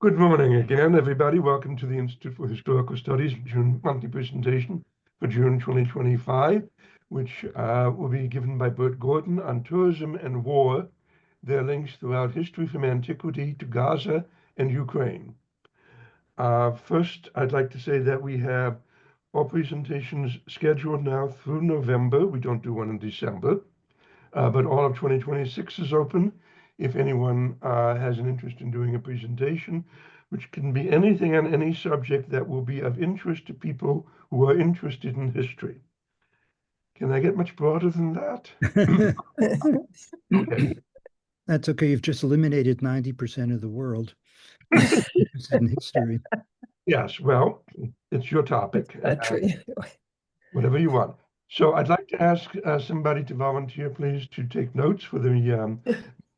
Good morning again, everybody. Welcome to the Institute for Historical Studies June monthly presentation for June 2025, which will be given by Bert Gordon on tourism and war, their links throughout history from antiquity to Gaza and Ukraine. First, I'd like to say that we have all presentations scheduled now through November. We don't do one in December, but all of 2026 is open. If anyone has an interest in doing a presentation, which can be anything on any subject that will be of interest to people who are interested in history. Can I get much broader than that? Okay. That's okay. You've just eliminated 90% of the world in history. Yes, well, it's your topic. Whatever you want. So I'd like to ask somebody to volunteer, please, to take notes for the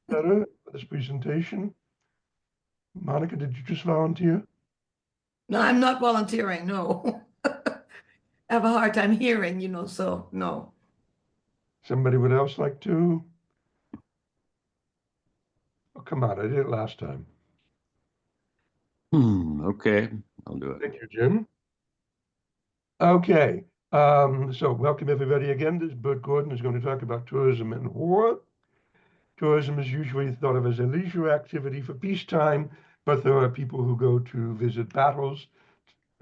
letter for this presentation. Monica, did you just volunteer? No, I'm not volunteering, no. I have a hard time hearing, so no. Somebody would else like to? Oh, come on, I did it last time. Okay, I'll do it. Thank you, Jim. Okay, so welcome everybody again. This is Bert Gordon is going to talk about tourism and war. Tourism is usually thought of as a leisure activity for peacetime, but there are people who go to visit battles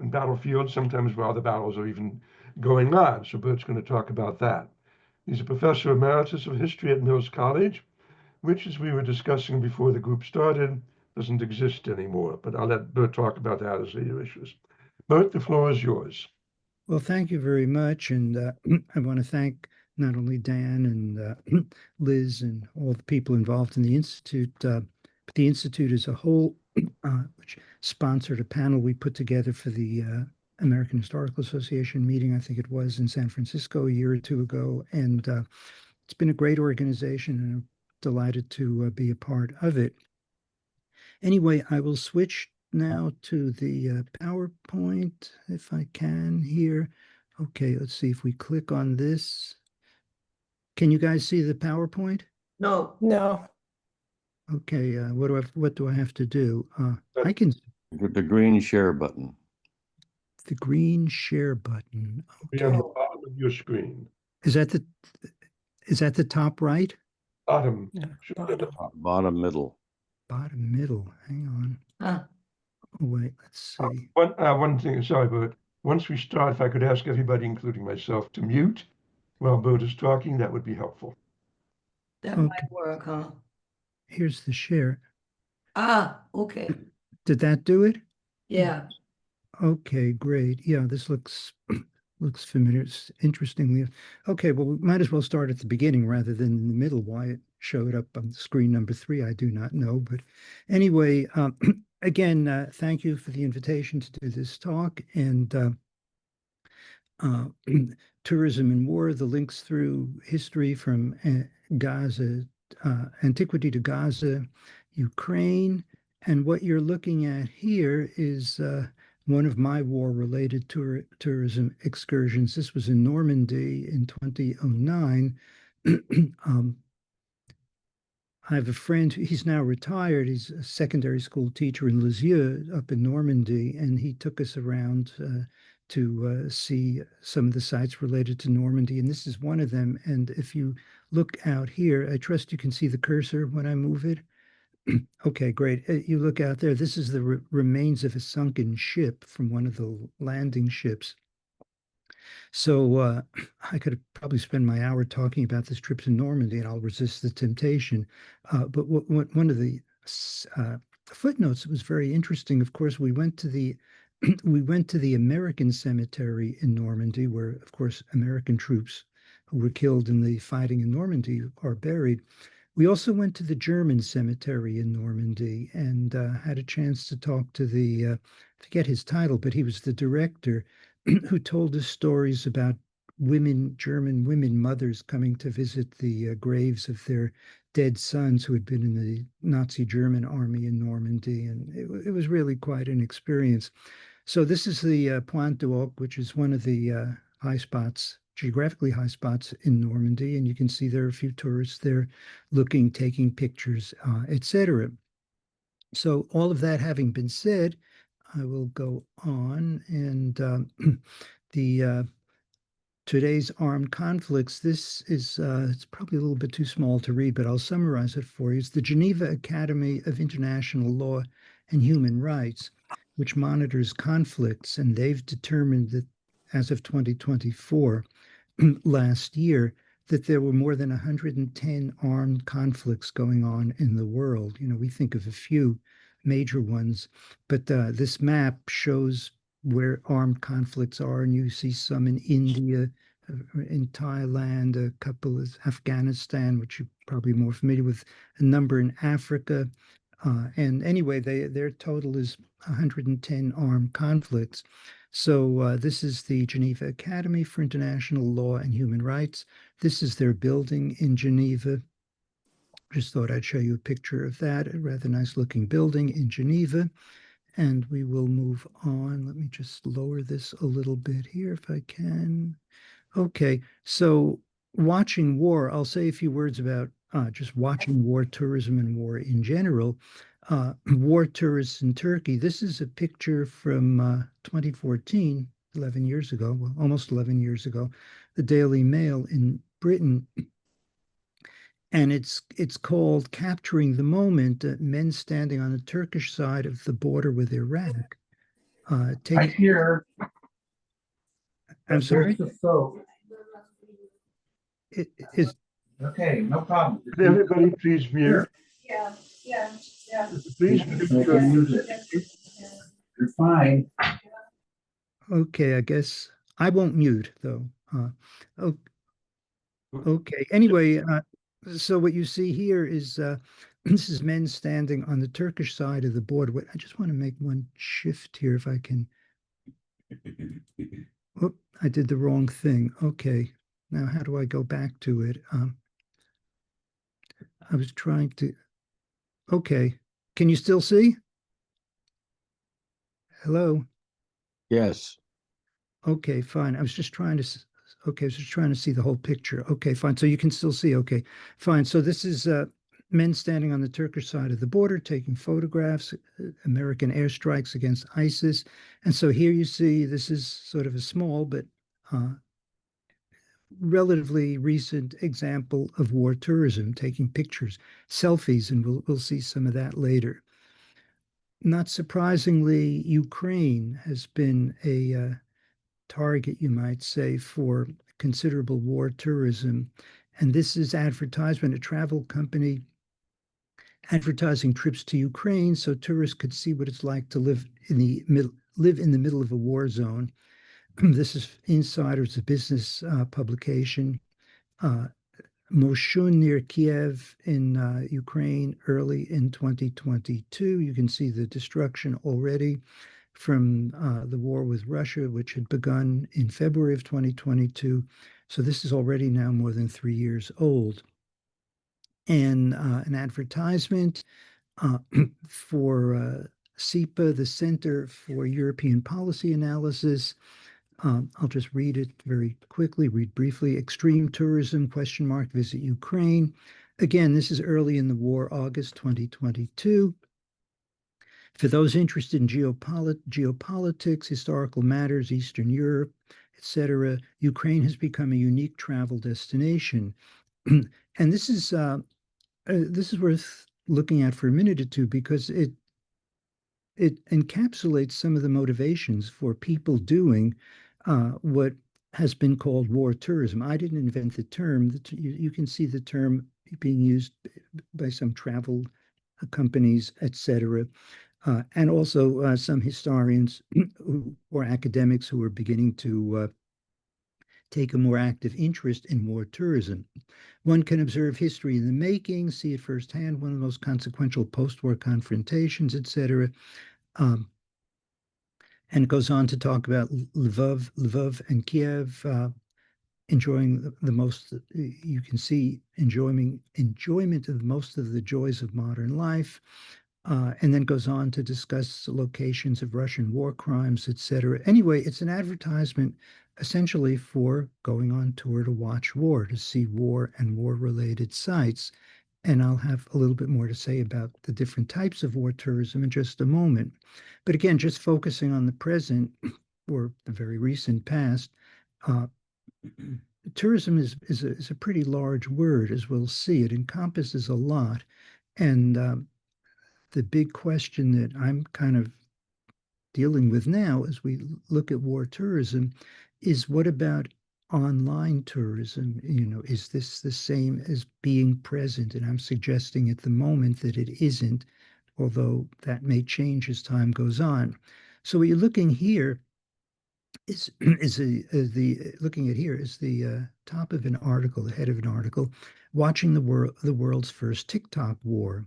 and battlefields, sometimes while the battles are even going on. So Bert's going to talk about that. He's a Professor Emeritus of History at Mills College, which, as we were discussing before the group started, doesn't exist anymore. But I'll let Bert talk about that as he wishes. Bert, the floor is yours. Well, thank you very much. And I want to thank not only Dan and Liz and all the people involved in the Institute, but the Institute as a whole, which sponsored a panel we put together for the American Historical Association meeting, I think it was in San Francisco a year or two ago. And it's been a great organization, and I'm delighted to be a part of it. Anyway, I will switch now to the PowerPoint, if I can here. Okay, let's see if we click on this. Can you guys see the PowerPoint? No. Okay, what do I have to do? I can. The green share button. The green share button. Okay. Be on the bottom of your screen. Is that the top right? Bottom. Yeah, bottom middle. Bottom middle. Hang on. Oh, wait, let's see. One thing, sorry, Bert. Once we start, if I could ask everybody, including myself, to mute while Bert is talking, that would be helpful. That might work, huh? Here's the share. Okay. Did that do it? Yeah. Okay, great. Yeah, this looks familiar. It's interestingly. Okay, well, we might as well start at the beginning rather than in the middle. Why it showed up on screen number 3, I do not know. But anyway, again, thank you for the invitation to do this talk. And tourism and war, the links through history from Gaza, antiquity to Gaza, Ukraine. And what you're looking at here is one of my war-related tourism excursions. This was in Normandy in 2009. I have a friend, he's now retired. He's a secondary school teacher in Lisieux up in Normandy, and he took us around to see some of the sites related to Normandy, and this is one of them. And if you look out here, I trust you can see the cursor when I move it. Okay, great. You look out there, this is the remains of a sunken ship from one of the landing ships. So I could probably spend my hour talking about this trip to Normandy, and I'll resist the temptation. But one of the footnotes that was very interesting, of course, we went to the American cemetery in Normandy, where, of course, American troops who were killed in the fighting in Normandy are buried. We also went to the German cemetery in Normandy and had a chance to talk to I forget his title, but he was the director who told us stories about German women mothers coming to visit the graves of their dead sons who had been in the Nazi German army in Normandy. And it was really quite an experience. So this is the Pointe du Hoc, which is one of the high spots, geographically high spots in Normandy. And you can see there are a few tourists there looking, taking pictures, etc. So all of that having been said, I will go on, and the today's armed conflicts. This is it's probably a little bit too small to read, but I'll summarize it for you. It's the Geneva Academy of International Law and Human Rights, which monitors conflicts, and they've determined that as of 2024, last year, that there were more than 110 armed conflicts going on in the world. You know, we think of a few major ones, but this map shows where armed conflicts are, and you see some in India, in Thailand, a couple is Afghanistan, which you're probably more familiar with, a number in Africa. And anyway, their total is 110 armed conflicts. So this is the Geneva Academy for International Law and Human Rights. This is their building in Geneva. Just thought I'd show you a picture of that, a rather nice looking building in Geneva. And we will move on. Let me just lower this a little bit here if I can. Okay, so watching war, I'll say a few words about just watching war tourism and war in general. War tourists in Turkey. This is a picture from 2014, 11 years ago, well, almost 11 years ago, the Daily Mail in Britain. And it's called Capturing the Moment, Men Standing on the Turkish Side of the Border with Iraq. Right here. I'm sorry? The soap. It is. Okay, no problem. Could everybody please mute? Yeah. Please mute. You're fine. Okay, I guess I won't mute though. Okay. Anyway, so what you see here is this is men standing on the Turkish side of the border. I just want to make one shift here if I can. Oop, I did the wrong thing. Okay, now how do I go back to it? I was trying to. Okay, can you still see? Hello? Yes. Okay, fine. I was just trying to. Okay, I was just trying to see the whole picture. Okay, fine. So you can still see. Okay, fine. So this is men standing on the Turkish side of the border taking photographs, American airstrikes against ISIS. And so here you see this is sort of a small but relatively recent example of war tourism, taking pictures, selfies, and we'll see some of that later. Not surprisingly, Ukraine has been a target, you might say, for considerable war tourism. And this is advertisement, a travel company advertising trips to Ukraine so tourists could see what it's like to live in the middle of a war zone. This is Insider's a business publication. Moshun near Kiev in Ukraine early in 2022. You can see the destruction already from the war with Russia, which had begun in February of 2022. So this is already now more than 3 years old. And an advertisement for CEPA, the Center for European Policy Analysis. I'll just read it very quickly, read briefly. Extreme tourism, ? Visit Ukraine. Again, this is early in the war, August 2022. For those interested in geopolitics, historical matters, Eastern Europe, etc., Ukraine has become a unique travel destination. And this is worth looking at for a minute or two because it encapsulates some of the motivations for people doing what has been called war tourism. I didn't invent the term. You can see the term being used by some travel companies, etc., and also some historians or academics who are beginning to take a more active interest in war tourism. One can observe history in the making, see it firsthand, one of the most consequential post-war confrontations, etc. And it goes on to talk about Lvov and Kiev, enjoying the most, you can see enjoyment of most of the joys of modern life, and then goes on to discuss locations of Russian war crimes, etc. Anyway, it's an advertisement essentially for going on tour to watch war, to see war and war-related sites. And I'll have a little bit more to say about the different types of war tourism in just a moment. But again, just focusing on the present or the very recent past, tourism is a pretty large word, as we'll see. It encompasses a lot. And the big question that I'm kind of dealing with now as we look at war tourism is, what about online tourism? Is this the same as being present? And I'm suggesting at the moment that it isn't, although that may change as time goes on. So what you're looking here is the top of an article, the head of an article, watching the world's first TikTok war.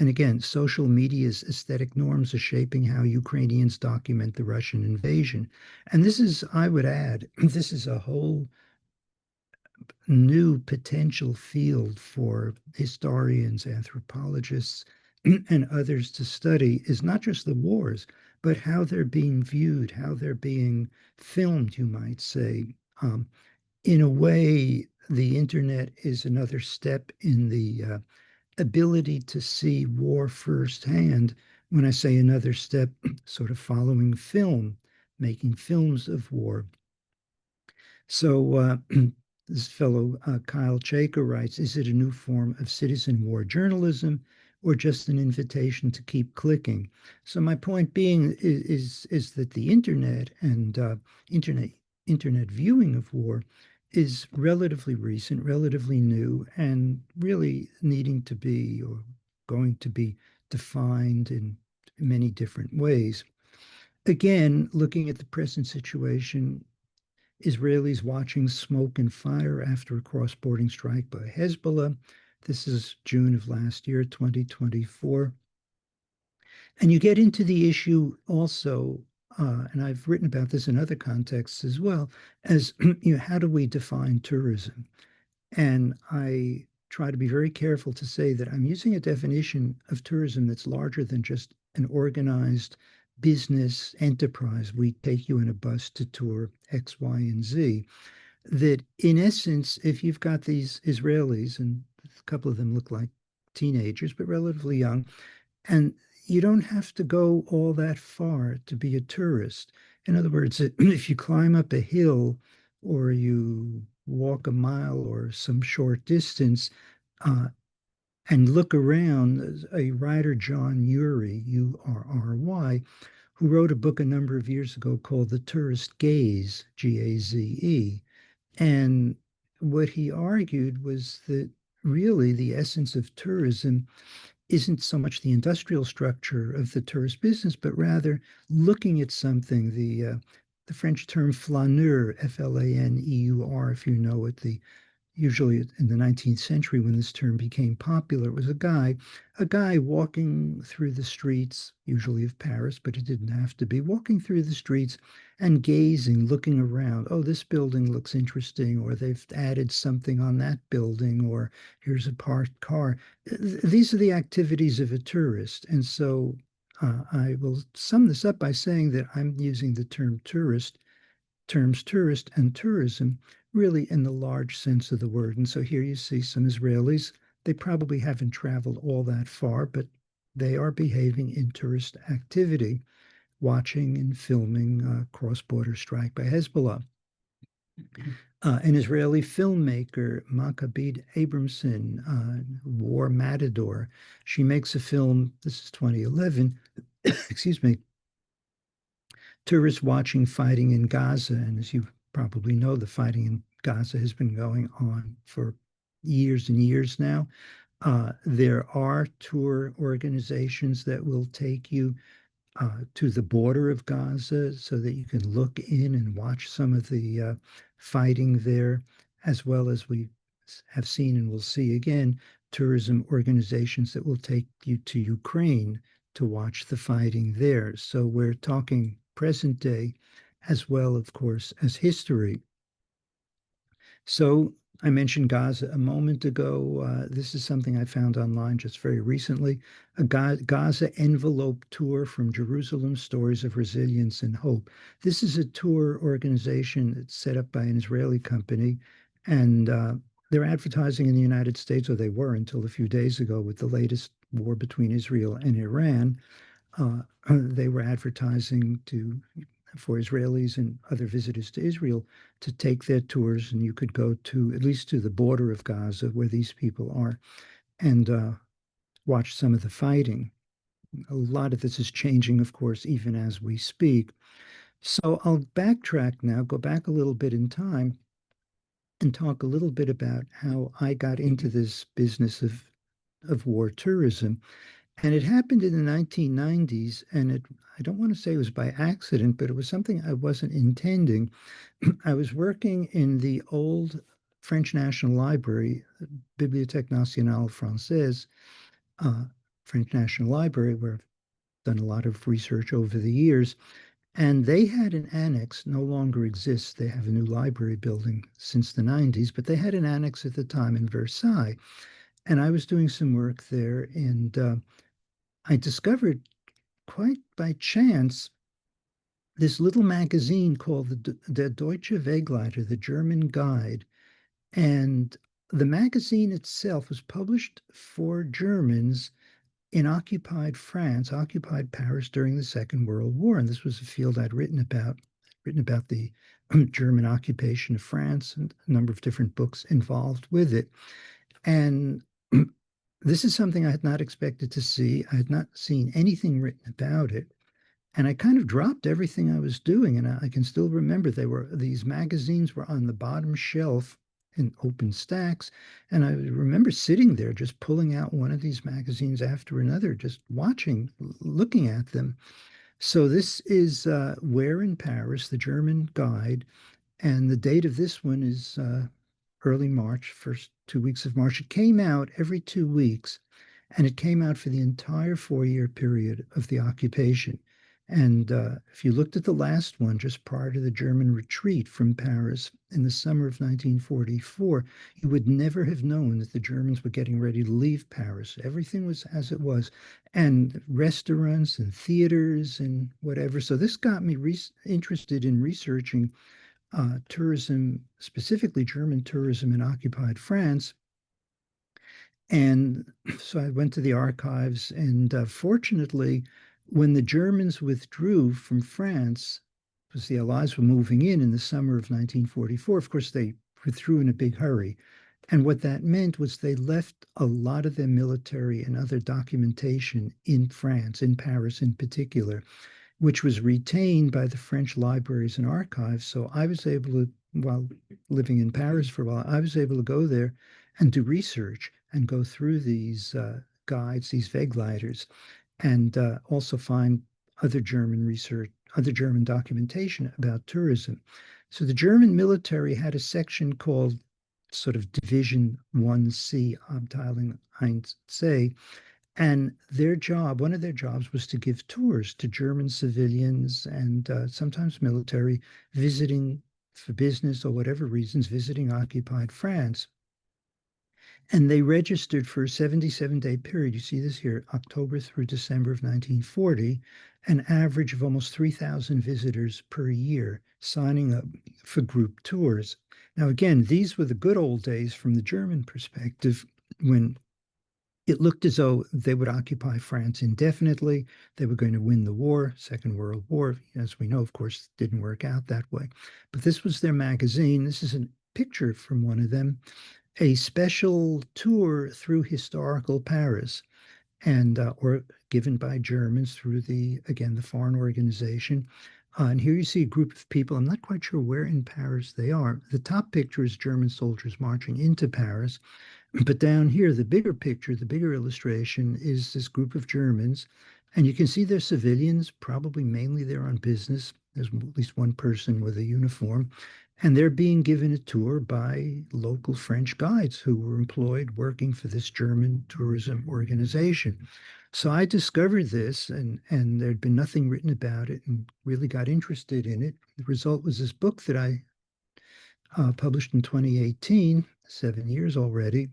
And again, social media's aesthetic norms are shaping how Ukrainians document the Russian invasion. And this is, I would add, this is a whole new potential field for historians, anthropologists, and others to study, is not just the wars, but how they're being viewed, how they're being filmed, you might say. In a way, the internet is another step in the ability to see war firsthand. When I say another step, sort of following film, making films of war. So this fellow, 𝘏𝘪𝘴𝘵𝘳𝘪𝘤𝘵𝘪𝘰 writes, is it a new form of citizen war journalism or just an invitation to keep clicking? So my point being is that the internet and internet viewing of war is relatively recent, relatively new, and really needing to be, or going to be, defined in many different ways. Again, looking at the present situation, Israelis watching smoke and fire after a cross-border strike by Hezbollah. This is June of last year, 2024. And you get into the issue also, and I've written about this in other contexts as well, as how do we define tourism? And I try to be very careful to say that I'm using a definition of tourism that's larger than just an organized business enterprise. We take you in a bus to tour X, Y, and Z. That in essence, if you've got these Israelis, and a couple of them look like teenagers, but relatively young, and you don't have to go all that far to be a tourist. In other words, if you climb up a hill or you walk a mile or some short distance and look around, a writer, John Urry, Urry, who wrote a book a number of years ago called The Tourist Gaze, Gaze. And what he argued was that really the essence of tourism isn't so much the industrial structure of the tourist business, but rather looking at something, the French term flaneur, F-L-A-N-E-U-R, if you know it, usually in the 19th century when this term became popular, it was a guy walking through the streets, usually of Paris, but it didn't have to be, walking through the streets and gazing, looking around. Oh, this building looks interesting, or they've added something on that building, or here's a parked car. These are the activities of a tourist. And so I will sum this up by saying that I'm using the terms tourist and tourism really in the large sense of the word. And so here you see some Israelis. They probably haven't traveled all that far, but they are behaving in tourist activity, watching and filming cross-border strike by Hezbollah. An Israeli filmmaker, Maccabee Abramson, War Matador, she makes a film, this is 2011, excuse me, tourists watching fighting in Gaza. And as you probably know, the fighting in Gaza has been going on for years and years now. There are tour organizations that will take you to the border of Gaza so that you can look in and watch some of the fighting there, as well as we have seen and will see again, tourism organizations that will take you to Ukraine to watch the fighting there. So we're talking present day as well, of course, as history. So I mentioned Gaza a moment ago. This is something I found online just very recently, a Gaza envelope tour from Jerusalem, stories of resilience and hope. This is a tour organization that's set up by an Israeli company, and they're advertising in the United States, or they were until a few days ago with the latest war between Israel and Iran. They were advertising for Israelis and other visitors to Israel to take their tours, and you could go to at least to the border of Gaza where these people are and watch some of the fighting. A lot of this is changing, of course, even as we speak. So I'll backtrack now, go back a little bit in time and talk a little bit about how I got into this business of war tourism. And it happened in the 1990s, and I don't want to say it was by accident, but it was something I wasn't intending. I was working in the old French National Library, Bibliothèque Nationale Française, French National Library, where I've done a lot of research over the years. And they had an annex, no longer exists. They have a new library building since the 90s, but they had an annex at the time in Versailles. And I was doing some work there, and I discovered quite by chance this little magazine called the Deutsche Wegleiter, the German Guide. And the magazine itself was published for Germans in occupied France, occupied Paris during the Second World War. And this was a field I'd written about the German occupation of France, and a number of different books involved with it. And this is something I had not expected to see. I had not seen anything written about it. And I kind of dropped everything I was doing. And I can still remember these magazines were on the bottom shelf in open stacks. And I remember sitting there just pulling out one of these magazines after another, just watching, looking at them. So this is Where in Paris, the German Guide. And the date of this one is early March, first 2 weeks of March. It came out every 2 weeks, and it came out for the entire 4-year period of the occupation. And if you looked at the last one, just prior to the German retreat from Paris in the summer of 1944, you would never have known that the Germans were getting ready to leave Paris. Everything was as it was, and restaurants and theaters and whatever. So this got me interested in researching tourism, specifically German tourism in occupied France. And so I went to the archives, and fortunately, when the Germans withdrew from France, because the Allies were moving in the summer of 1944, of course, they withdrew in a big hurry. And what that meant was they left a lot of their military and other documentation in France, in Paris in particular, which was retained by the French libraries and archives. So I was able to, while living in Paris for a while, I was able to go there and do research and go through these guides, these Wegleiters, and also find other German research, other German documentation about tourism. So the German military had a section called sort of Division 1C, Abteilung 1C, and their job, one of their jobs was to give tours to German civilians and sometimes military visiting for business or whatever reasons, visiting occupied France. And they registered for a 77-day period. You see this here, October through December of 1940, an average of almost 3,000 visitors per year signing up for group tours. Now, again, these were the good old days from the German perspective, when it looked as though they would occupy France indefinitely. They were going to win the war, Second World War. As we know, of course, it didn't work out that way. But this was their magazine. This is a picture from one of them, a special tour through historical Paris, and or given by Germans through the foreign organization. And here you see a group of people. I'm not quite sure where in Paris they are. The top picture is German soldiers marching into Paris. But down here, the bigger picture, the bigger illustration is this group of Germans. And you can see they're civilians, probably mainly there on business. There's at least one person with a uniform. And they're being given a tour by local French guides who were employed working for this German tourism organization. So I discovered this, and there'd been nothing written about it, and really got interested in it. The result was this book that I published in 2018, 7 years already,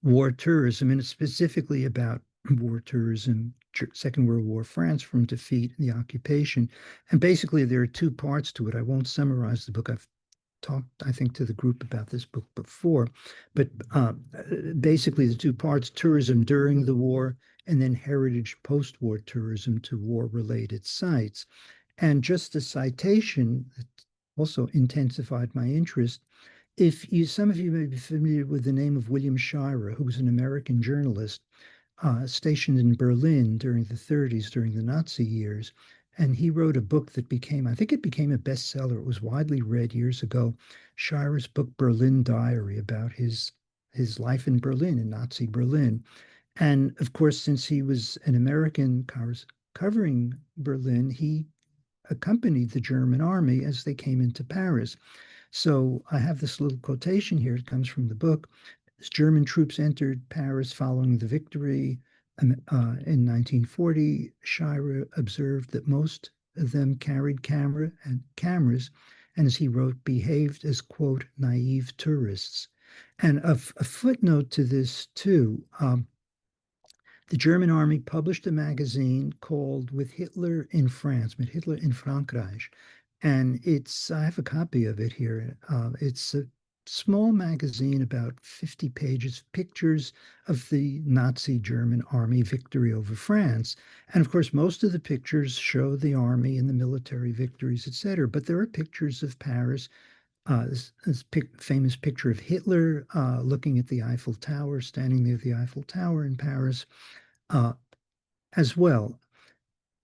War Tourism, and it's specifically about war tourism, Second World War France from defeat and the occupation. And basically there are two parts to it. I won't summarize the book. I've talked, I think, to the group about this book before, but basically the two parts, tourism during the war and then heritage post-war tourism to war-related sites. And just a citation that also intensified my interest. Some of you may be familiar with the name of William Shirer, who was an American journalist stationed in Berlin during the 30s, during the Nazi years. And he wrote a book that I think it became a bestseller. It was widely read years ago, Shirer's book, Berlin Diary, about his life in Berlin, in Nazi Berlin. And of course, since he was an American covering Berlin, he accompanied the German army as they came into Paris. So I have this little quotation here. It comes from the book. As German troops entered Paris following the victory in 1940, Shirer observed that most of them carried cameras, and as he wrote, behaved as, quote, naive tourists. And a footnote to this, too, the German army published a magazine called With Hitler in France, Mit Hitler in Frankreich. And I have a copy of it here. It's a small magazine, about 50 pages, pictures of the Nazi German army victory over France. And of course, most of the pictures show the army and the military victories, etc. But there are pictures of Paris, this famous picture of Hitler looking at the Eiffel Tower, standing near the Eiffel Tower in Paris as well.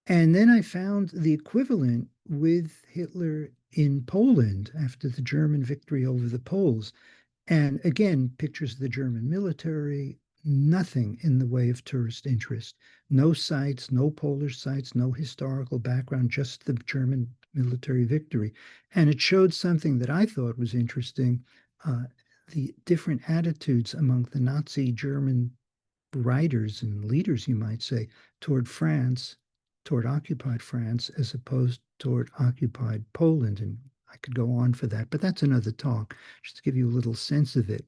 And then I found the equivalent with Hitler in Poland after the German victory over the Poles. And again, pictures of the German military, nothing in the way of tourist interest. No sites, no Polish sites, no historical background, just the German military victory. And it showed something that I thought was interesting, the different attitudes among the Nazi German writers and leaders, you might say, toward France, toward occupied France, as opposed toward occupied Poland. And I could go on for that, but that's another talk, just to give you a little sense of it.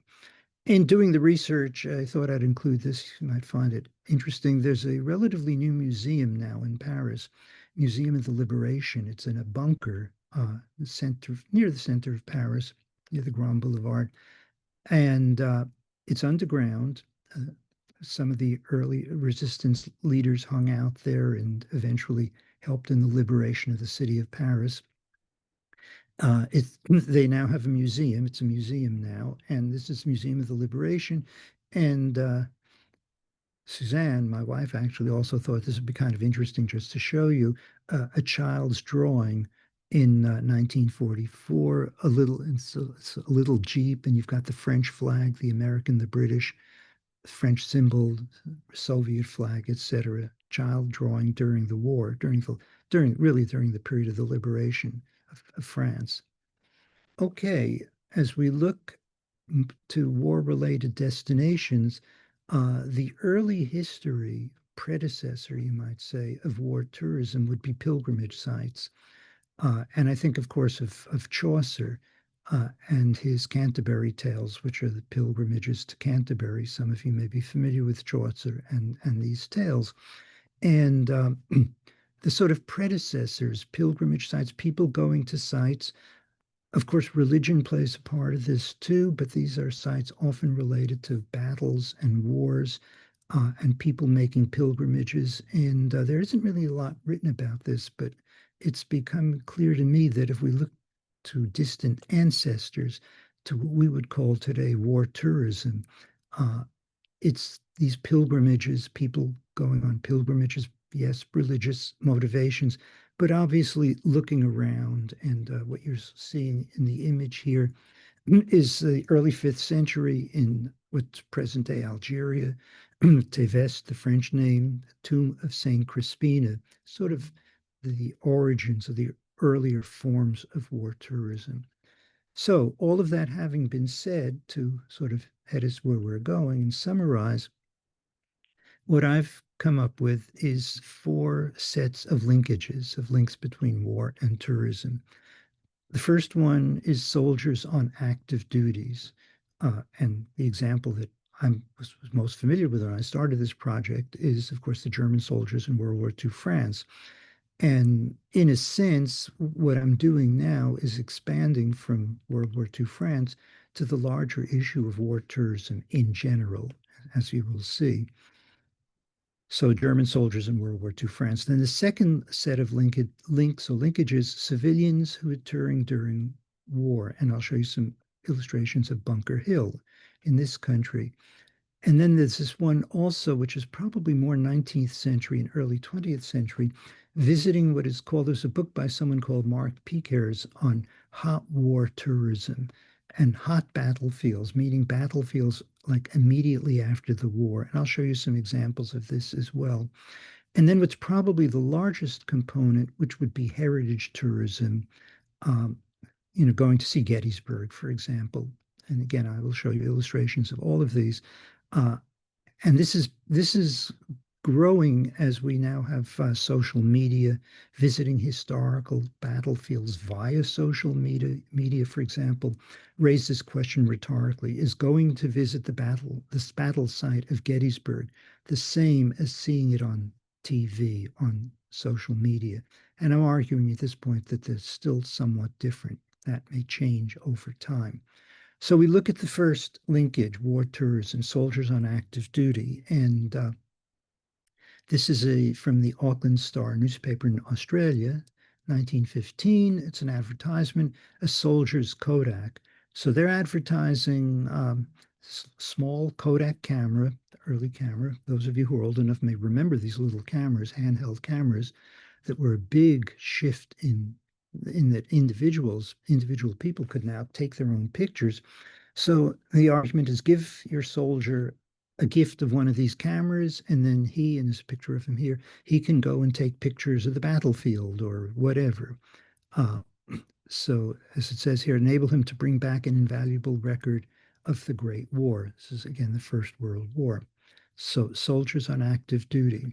In doing the research, I thought I'd include this. You might find it interesting. There's a relatively new museum now in Paris, Museum of the Liberation. It's in a bunker near the center of Paris, near the Grand Boulevard. And it's underground. Some of the early resistance leaders hung out there and eventually helped in the liberation of the city of Paris. They now have a museum. It's a museum now, and this is Museum of the Liberation. And Suzanne, my wife, actually also thought this would be kind of interesting just to show you a child's drawing in 1944. It's a little Jeep, and you've got the French flag, the American, the British, French symbol, Soviet flag, etc. Child drawing during the war, during the period of the liberation of France. Okay, as we look to war-related destinations, the early history predecessor, you might say, of war tourism would be pilgrimage sites. And I think, of course, of Chaucer and his Canterbury Tales, which are the pilgrimages to Canterbury. Some of you may be familiar with Chaucer and these tales. And the sort of predecessors, pilgrimage sites, people going to sites. Of course, religion plays a part of this too, but these are sites often related to battles and wars and people making pilgrimages. And there isn't really a lot written about this, but it's become clear to me that if we look to distant ancestors, to what we would call today war tourism, it's these pilgrimages, people going on pilgrimages, yes, religious motivations, but obviously looking around. And what you're seeing in the image here is the early 5th century in what's present-day Algeria. Téveste, the French name, the tomb of Saint Crispina, sort of the origins of the earlier forms of war tourism. So all of that having been said, to sort of head us where we're going and summarize, what I've come up with is 4 sets of linkages, of links between war and tourism. The first one is soldiers on active duties. And the example that I was most familiar with when I started this project is, of course, the German soldiers in World War II France. And in a sense, what I'm doing now is expanding from World War II France to the larger issue of war tourism in general, as you will see. So German soldiers in World War II France. Then the second set of linkages, civilians who were touring during war. And I'll show you some illustrations of Bunker Hill in this country. And then there's this one also, which is probably more 19th century and early 20th century, visiting what is called, there's a book by someone called Mark Piquers on hot war tourism and hot battlefields, meaning battlefields like immediately after the war. And I'll show you some examples of this as well. And then what's probably the largest component, which would be heritage tourism, going to see Gettysburg, for example. And again, I will show you illustrations of all of these. And this is growing as we now have social media, visiting historical battlefields via social media, for example, raised this question rhetorically: is going to visit this battle site of Gettysburg the same as seeing it on TV, on social media? And I'm arguing at this point that they're still somewhat different. That may change over time. So we look at the first linkage, war tourism, soldiers on active duty. And this is from the Auckland Star newspaper in Australia, 1915. It's an advertisement, a soldier's Kodak. So they're advertising small Kodak camera, early camera. Those of you who are old enough may remember these little cameras, handheld cameras, that were a big shift in that individual people could now take their own pictures. So the argument is, give your soldier a gift of one of these cameras, and then he, and there's a picture of him here, he can go and take pictures of the battlefield or whatever. So as it says here, enable him to bring back an invaluable record of the Great War. This is, again, the First World War. So soldiers on active duty.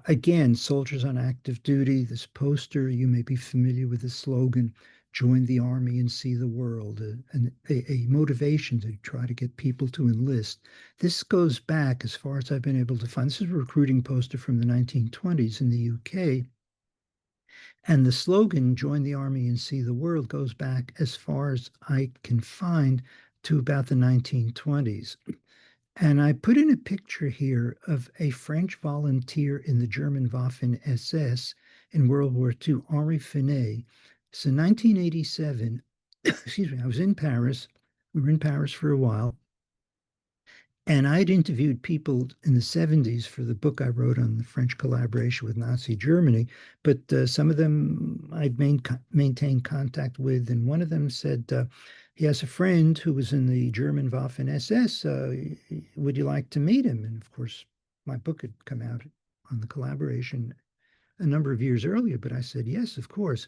Again, soldiers on active duty, this poster, you may be familiar with the slogan, join the army and see the world, a motivation to try to get people to enlist. This goes back, as far as I've been able to find, this is a recruiting poster from the 1920s in the UK. And the slogan, join the army and see the world, goes back as far as I can find to about the 1920s. And I put in a picture here of a French volunteer in the German Waffen-SS in World War II, Henri Finet. So 1987, excuse me, I was in Paris. We were in Paris for a while. And I'd interviewed people in the 70s for the book I wrote on the French collaboration with Nazi Germany. But some of them I'd maintained contact with. And one of them said, he has a friend who was in the German Waffen-SS. Would you like to meet him? And of course, my book had come out on the collaboration a number of years earlier, but I said, yes, of course.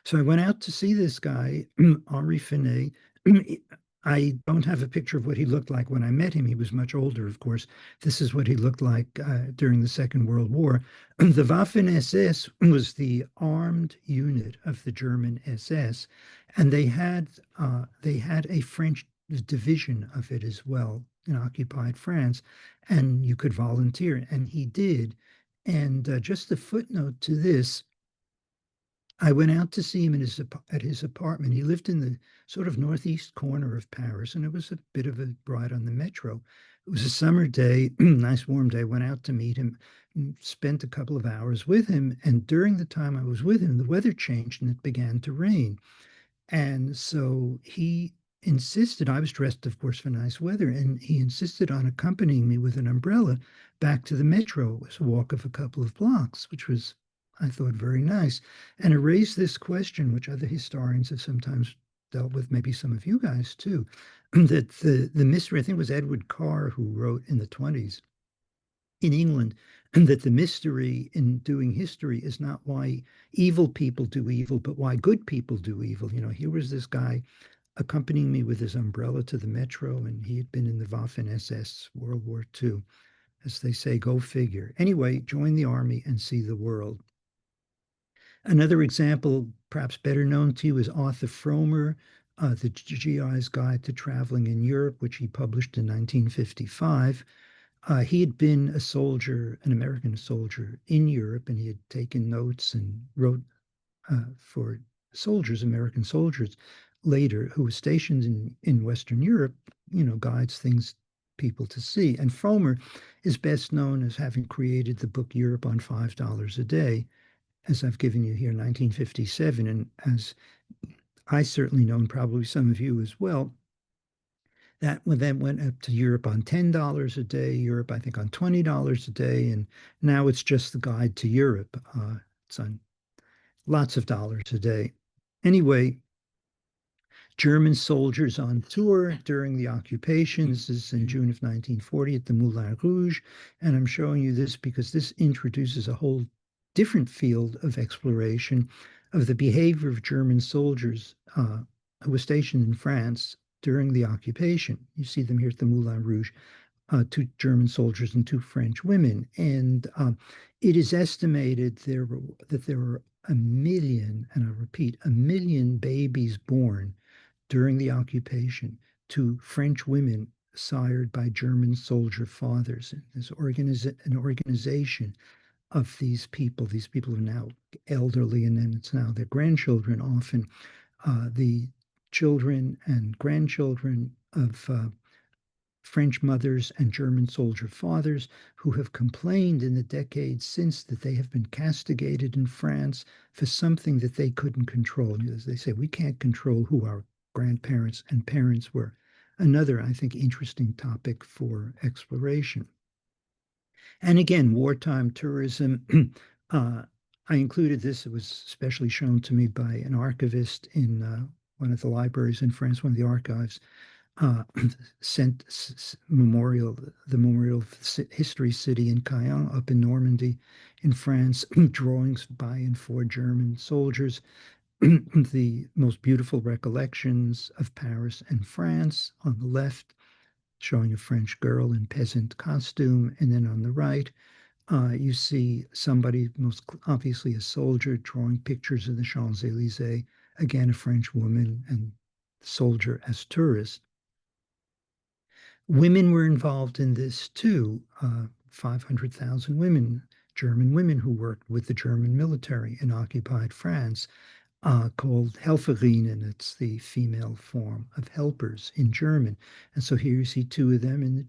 So I went out to see this guy, Henri Finet. I don't have a picture of what he looked like when I met him. He was much older, of course. This is what he looked like during the Second World War. The Waffen-SS was the armed unit of the German SS, and they had a French division of it as well in occupied France, and you could volunteer, and he did. And just a footnote to this, I went out to see him at his apartment. He lived in the sort of northeast corner of Paris, and it was a bit of a ride on the metro. It was a summer day, nice warm day. Went out to meet him, and spent a couple of hours with him. And during the time I was with him, the weather changed and it began to rain. And so he insisted, I was dressed, of course, for nice weather, and he insisted on accompanying me with an umbrella back to the metro. It was a walk of a couple of blocks, which was, I thought, very nice. And it raised this question, which other historians have sometimes dealt with, maybe some of you guys too, that the mystery, I think it was Edward Carr who wrote in the 20s in England, that the mystery in doing history is not why evil people do evil, but why good people do evil. You know, here was this guy accompanying me with his umbrella to the metro, and he had been in the Waffen-SS, World War II. As they say, go figure. Anyway, join the army and see the world. Another example, perhaps better known to you, is Arthur Fromer, the GI's Guide to Traveling in Europe, which he published in 1955. He had been a soldier, an American soldier in Europe, and he had taken notes and wrote for soldiers, American soldiers later, who were stationed in Western Europe, guides things people to see. And 𝘏𝘪 is best known as having created the book Europe on $5 a Day, as I've given you here, 1957, and as I certainly know, and probably some of you as well, that then went up to Europe on $10 a day, Europe, I think, on $20 a day, and now it's just the guide to Europe. It's on lots of dollars a day. Anyway, German soldiers on tour during the occupation. This is in June of 1940 at the Moulin Rouge, and I'm showing you this because this introduces a whole different field of exploration of the behavior of German soldiers who were stationed in France during the occupation. You see them here at the Moulin Rouge, 2 German soldiers and 2 French women. And it is estimated that there were 1 million, and I repeat, 1 million babies born during the occupation to French women sired by German soldier fathers. And there's an organization of these people. These people are now elderly, and then it's now their grandchildren, often the children and grandchildren of French mothers and German soldier fathers who have complained in the decades since that they have been castigated in France for something that they couldn't control. As they say, we can't control who our grandparents and parents were. Another, I think, interesting topic for exploration. And again, wartime tourism. I included this. It was especially shown to me by an archivist in one of the libraries in France, one of the archives, sent the Memorial of History City in Caen up in Normandy in France, drawings by and for German soldiers, the most beautiful recollections of Paris and France on the left, showing a French girl in peasant costume, and then on the right, you see somebody, most obviously a soldier, drawing pictures of the Champs-Élysées, again a French woman and soldier as tourist. Women were involved in this too, 500,000 women, German women who worked with the German military in occupied France, called Helferinnen. It's the female form of helpers in German. And so here you see 2 of them in the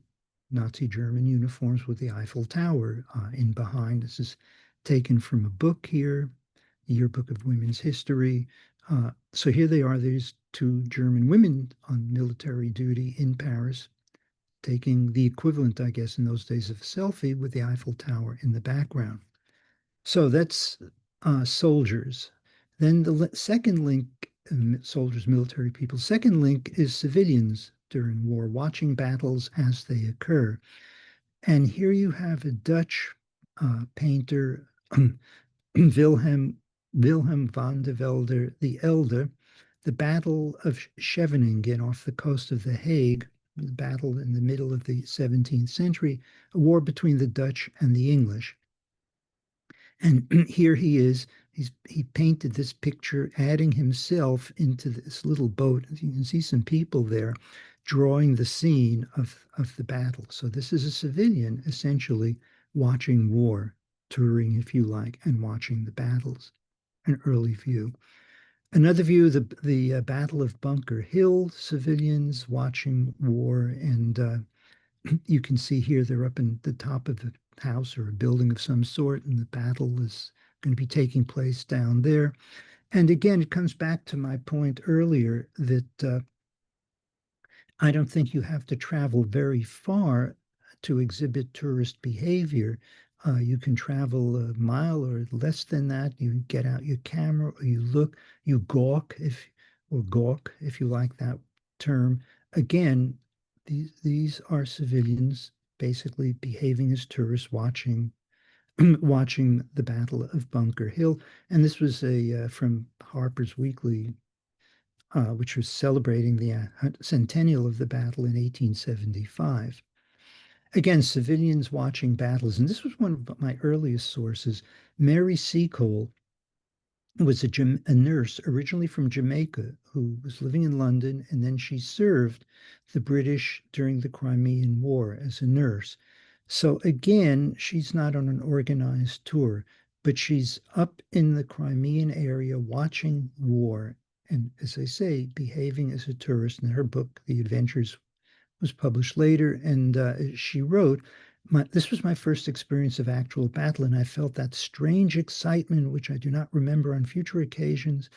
Nazi German uniforms with the Eiffel Tower in behind. This is taken from a book here, Yearbook of Women's History. So here they are, these 2 German women on military duty in Paris, taking the equivalent, I guess, in those days of a selfie with the Eiffel Tower in the background. So that's soldiers. Then the second link, soldiers, military people. Second link is civilians during war, watching battles as they occur. And here you have a Dutch painter, Wilhelm van de Velde the Elder, the Battle of Scheveningen off the coast of The Hague, the battle in the middle of the 17th century, a war between the Dutch and the English. And here he is. He painted this picture, adding himself into this little boat. You can see some people there drawing the scene of the battle. So this is a civilian essentially watching war, touring, if you like, and watching the battles, an early view. Another view, the Battle of Bunker Hill, civilians watching war, and you can see here they're up in the top of the house or a building of some sort, and the battle is going to be taking place down there. And again, it comes back to my point earlier that I don't think you have to travel very far to exhibit tourist behavior. You can travel a mile or less than that. You get out your camera, or you look, you gawk, if you like that term. Again, these are civilians basically behaving as tourists, watching the Battle of Bunker Hill. And this was from Harper's Weekly, which was celebrating the centennial of the battle in 1875. Again, civilians watching battles. And this was one of my earliest sources. Mary Seacole was a nurse originally from Jamaica who was living in London, and then she served the British during the Crimean War as a nurse. So again, she's not on an organized tour, but she's up in the Crimean area watching war. And as I say, behaving as a tourist. And her book, The Adventures, was published later. And she wrote, this was my first experience of actual battle, and I felt that strange excitement, which I do not remember on future occasions,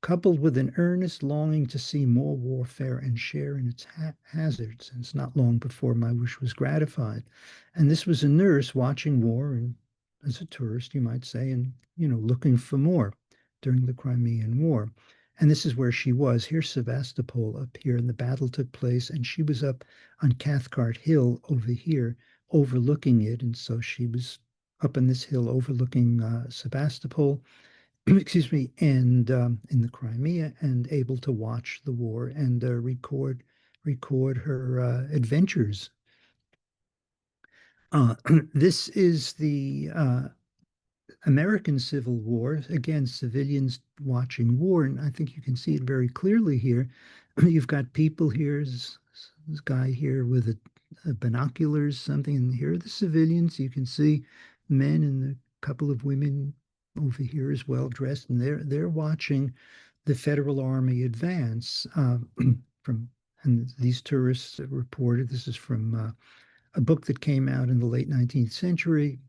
coupled with an earnest longing to see more warfare and share in its hazards. And it's not long before my wish was gratified. And this was a nurse watching war, and as a tourist, you might say, and looking for more during the Crimean War. And this is where she was. Here's Sebastopol up here, and the battle took place, and she was up on Cathcart Hill over here, overlooking it. And so she was up on this hill overlooking Sebastopol, excuse me, and in the Crimea, and able to watch the war and record her adventures. This is the American Civil War, again, civilians watching war, and I think you can see it very clearly here. You've got people here, this guy here with binoculars, something, and here are the civilians. You can see men and a couple of women over here as well dressed, and they're watching the Federal Army advance and these tourists reported, this is from a book that came out in the late 19th century,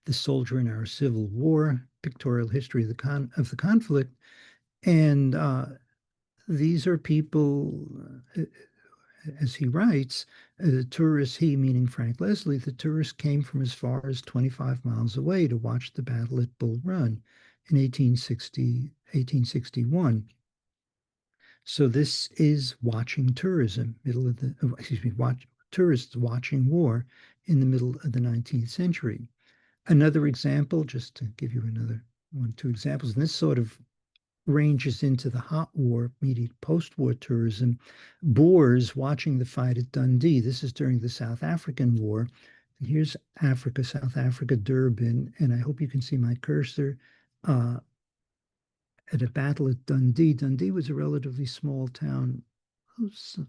The Soldier in Our Civil War, Pictorial History of the Conflict. And these are people, as he writes, the tourists, he meaning Frank Leslie, the tourists came from as far as 25 miles away to watch the battle at Bull Run in 1861. So this is watching tourism, tourists watching war in the middle of the 19th century. Another example, just to give you another two examples, and this sort of ranges into the hot war, immediate post-war tourism. Boers watching the fight at Dundee. This is during the South African War. And here's Africa, South Africa, Durban, and I hope you can see my cursor at a battle at Dundee. Dundee was a relatively small town,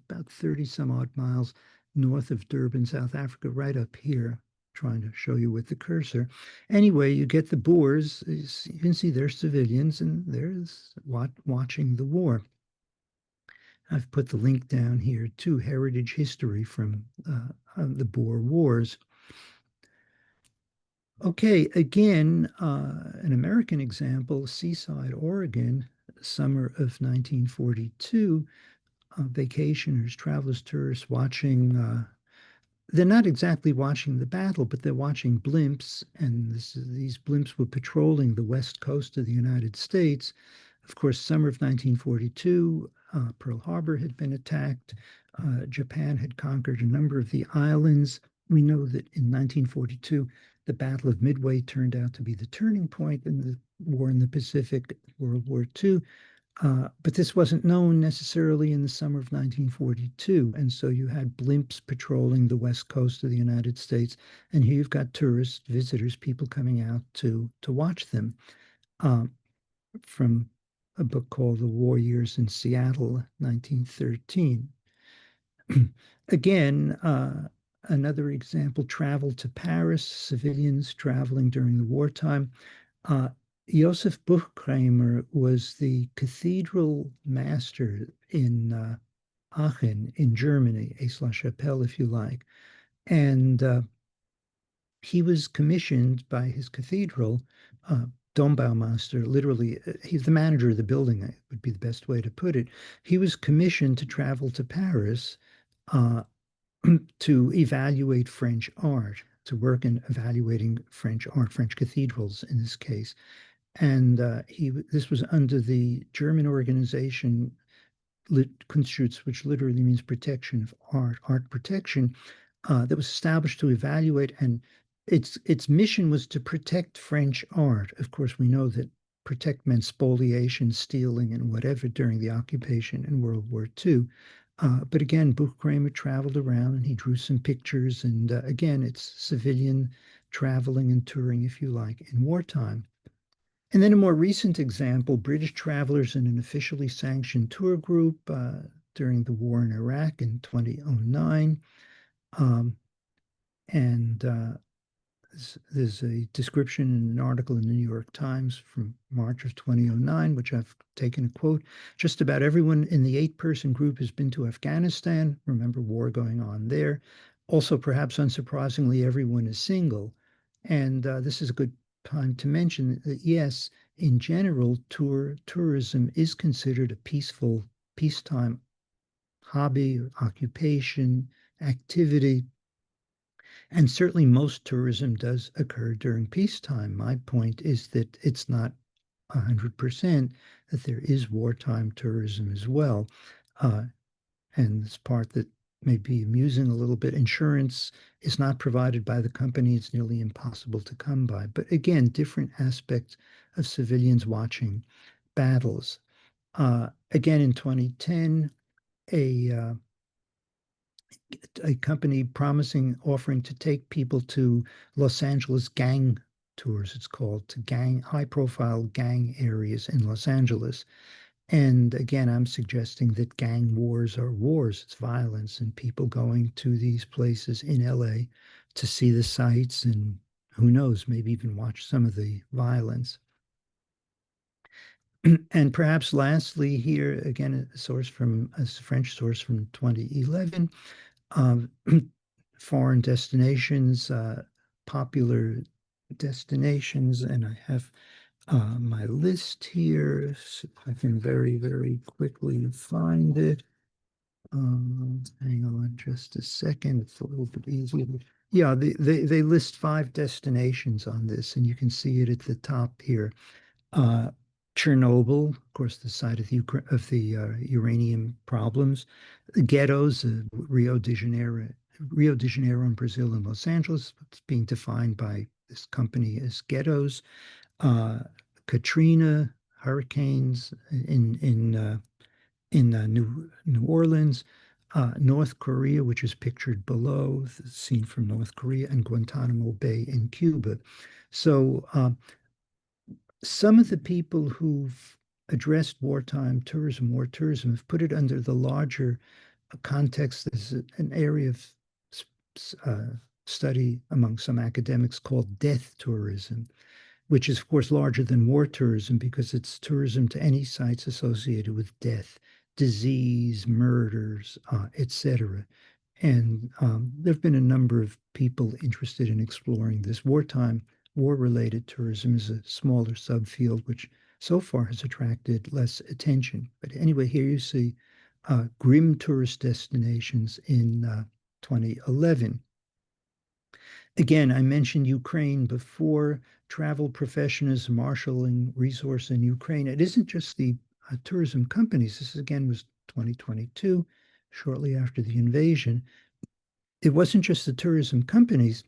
about 30 some odd miles north of Durban, South Africa, right up here. Trying to show you with the cursor. Anyway, you get the Boers. You can see they're civilians, and they're watching the war. I've put the link down here to Heritage History from the Boer Wars. Okay, again, an American example, Seaside, Oregon, summer of 1942. Vacationers, travelers, tourists watching they're not exactly watching the battle, but they're watching blimps, and these blimps were patrolling the west coast of the United States. Of course, summer of 1942, Pearl Harbor had been attacked. Japan had conquered a number of the islands. We know that in 1942, the Battle of Midway turned out to be the turning point in the war in the Pacific, World War II. But this wasn't known necessarily in the summer of 1942. And so you had blimps patrolling the west coast of the United States. And here you've got tourists, visitors, people coming out to watch them, from a book called The War Years in Seattle, 1913. Again, another example, travel to Paris, civilians traveling during the wartime. Joseph Buchkramer was the cathedral master in Aachen in Germany, Aix-la-Chapelle, if you like. And he was commissioned by his cathedral, Dombaumeister, literally, he's the manager of the building, would be the best way to put it. He was commissioned to travel to Paris to evaluate French art, to work in evaluating French art, French cathedrals in this case. And this was under the German organization Kunstschutz, which literally means protection of art protection, that was established to evaluate, and its mission was to protect French art. Of course, we know that protect meant spoliation, stealing, and whatever during the occupation in World War II. But again, Buchkramer traveled around and he drew some pictures, and again, it's civilian traveling and touring, if you like, in wartime. And then a more recent example, British travelers in an officially sanctioned tour group during the war in Iraq in 2009. And there's a description in an article in the New York Times from March of 2009, which I've taken a quote. Just about everyone in the 8-person group has been to Afghanistan. Remember, war going on there. Also, perhaps unsurprisingly, everyone is single. And this is a good time to mention that, yes, in general, tourism is considered a peaceful, peacetime hobby, occupation, activity. And certainly most tourism does occur during peacetime. My point is that it's not 100%, that there is wartime tourism as well. And this part that may be amusing a little bit, insurance is not provided by the company. It's nearly impossible to come by. But again, different aspects of civilians watching battles. Again, in 2010, a company offering to take people to Los Angeles gang tours, it's called, to high-profile gang areas in Los Angeles. And again, I'm suggesting that gang wars are wars. It's violence and people going to these places in LA to see the sights and who knows, maybe even watch some of the violence. And perhaps lastly here, again, a French source from 2011, foreign destinations, popular destinations, and I have my list here. So I can very, very quickly find it. Hang on just a second. It's a little bit easier. Yeah, they list 5 destinations on this, and you can see it at the top here. Chernobyl, of course, the site of the uranium problems. The ghettos, Rio de Janeiro in Brazil and Los Angeles, it's being defined by this company as ghettos. Katrina, hurricanes in New Orleans, North Korea, which is pictured below, the scene from North Korea, and Guantanamo Bay in Cuba. So some of the people who've addressed wartime tourism, war tourism, have put it under the larger context. There's an area of study among some academics called death tourism, which is, of course, larger than war tourism because it's tourism to any sites associated with death, disease, murders, etc. And there have been a number of people interested in exploring this. War-related tourism is a smaller subfield, which so far has attracted less attention. But anyway, here you see grim tourist destinations in 2011. Again, I mentioned Ukraine before. Travel professionals marshaling resource in Ukraine. It isn't just the tourism companies. This again was 2022, shortly after the invasion. It wasn't just the tourism companies,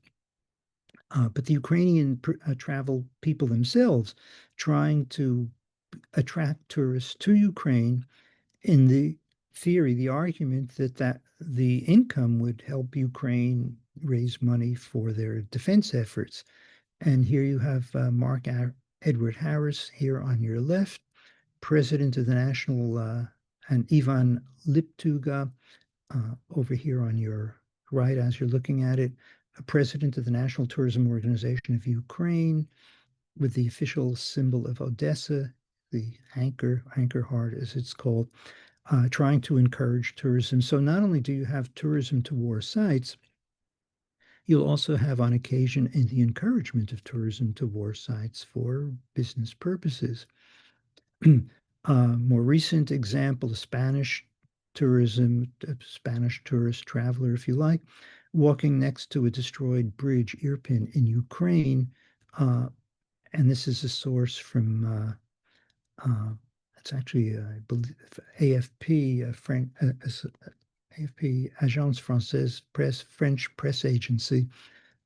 but the Ukrainian travel people themselves trying to attract tourists to Ukraine in the theory, the argument that the income would help Ukraine raise money for their defense efforts. And here you have Mark Edward Harris here on your left, president of the National, and Ivan Liptuga over here on your right as you're looking at it, president of the National Tourism Organization of Ukraine, with the official symbol of Odessa, the anchor heart as it's called, trying to encourage tourism. So not only do you have tourism to war sites, you'll also have on occasion in the encouragement of tourism to war sites for business purposes. More recent example, Spanish tourism, Spanish tourist traveler, if you like, walking next to a destroyed bridge, Irpin, in Ukraine. And this is a source from, it's actually, I believe, AFP, AFP, Agence Française Presse, French press agency.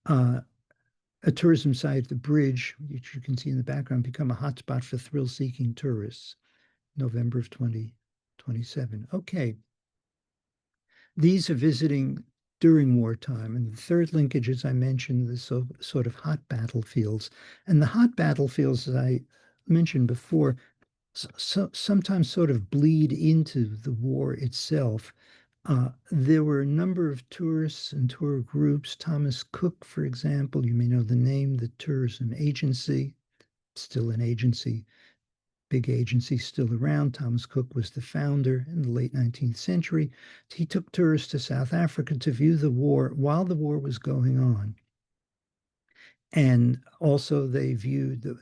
A tourism site, the bridge, which you can see in the background, become a hotspot for thrill-seeking tourists, November of 2027. Okay. These are visiting during wartime. And the third linkage, as I mentioned, the sort of hot battlefields. And the hot battlefields, as I mentioned before, sometimes sort of bleed into the war itself. There were a number of tourists and tour groups. Thomas Cook, for example, you may know the name, the tourism agency, still an agency, big agency still around. Thomas Cook was the founder in the late 19th century. He took tourists to South Africa to view the war while the war was going on. And also they viewed the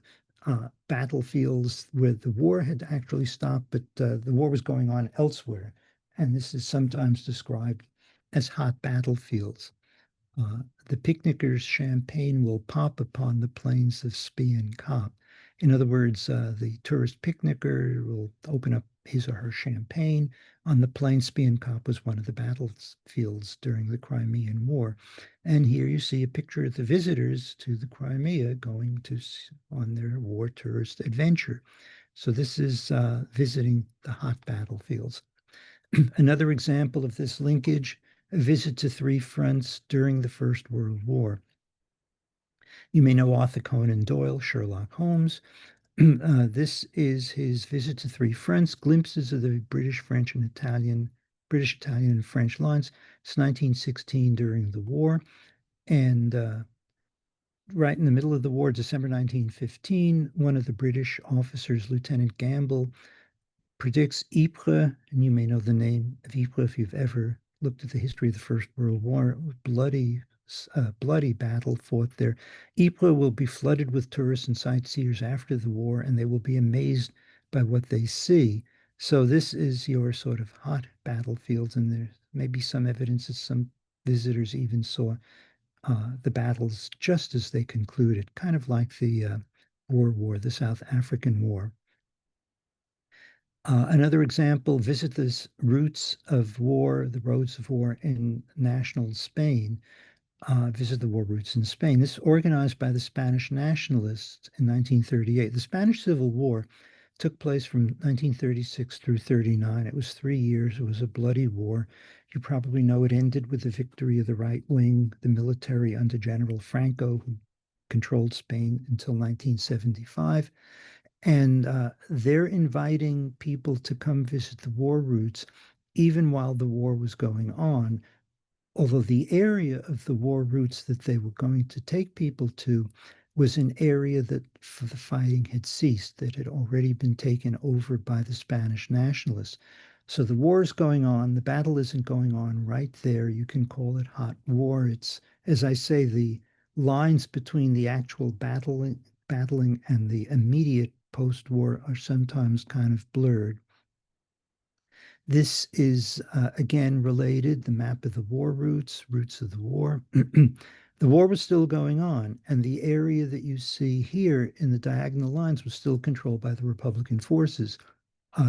battlefields where the war had actually stopped, but the war was going on elsewhere. And this is sometimes described as hot battlefields. The picnicker's champagne will pop upon the plains of Spee and Kop. In other words, the tourist picnicker will open up his or her champagne on the plain. Spee and Kop was one of the battlefields during the Crimean War. And here you see a picture of the visitors to the Crimea going on their war tourist adventure. So this is visiting the hot battlefields. Another example of this linkage, a visit to three fronts during the First World War. You may know Arthur Conan Doyle, Sherlock Holmes. This is his visit to three fronts, glimpses of the British, Italian, and French lines. It's 1916 during the war. And right in the middle of the war, December 1915, one of the British officers, Lieutenant Gamble, predicts Ypres, and you may know the name of Ypres if you've ever looked at the history of the First World War. Bloody battle fought there. Ypres will be flooded with tourists and sightseers after the war, and they will be amazed by what they see. So this is your sort of hot battlefields, and there may be some evidence that some visitors even saw the battles just as they concluded, kind of like the Boer War, the South African War. Another example, visit the routes of war, the roads of war in national Spain. Visit the war routes in Spain. This organized by the Spanish nationalists in 1938. The Spanish Civil War took place from 1936 through 39. It was 3 years. It was a bloody war. You probably know it ended with the victory of the right wing, the military under General Franco, who controlled Spain until 1975. And they're inviting people to come visit the war routes even while the war was going on, although the area of the war routes that they were going to take people to was an area that the fighting had ceased, that had already been taken over by the Spanish nationalists. So the war is going on, the battle isn't going on right there. You can call it hot war. It's, as I say, the lines between the actual battling and the immediate post-war are sometimes kind of blurred. This is, again, related, the map of the war routes of the war. The war was still going on, and the area that you see here in the diagonal lines was still controlled by the Republican forces.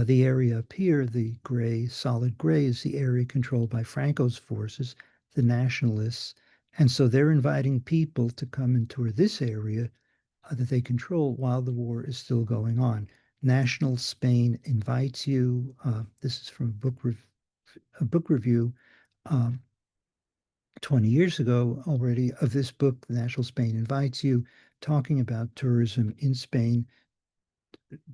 The area up here, the gray, solid gray, is the area controlled by Franco's forces, the nationalists. And so they're inviting people to come and tour this area that they control while the war is still going on. National Spain invites you. This is from a book review 20 years ago already of this book, National Spain Invites You, talking about tourism in Spain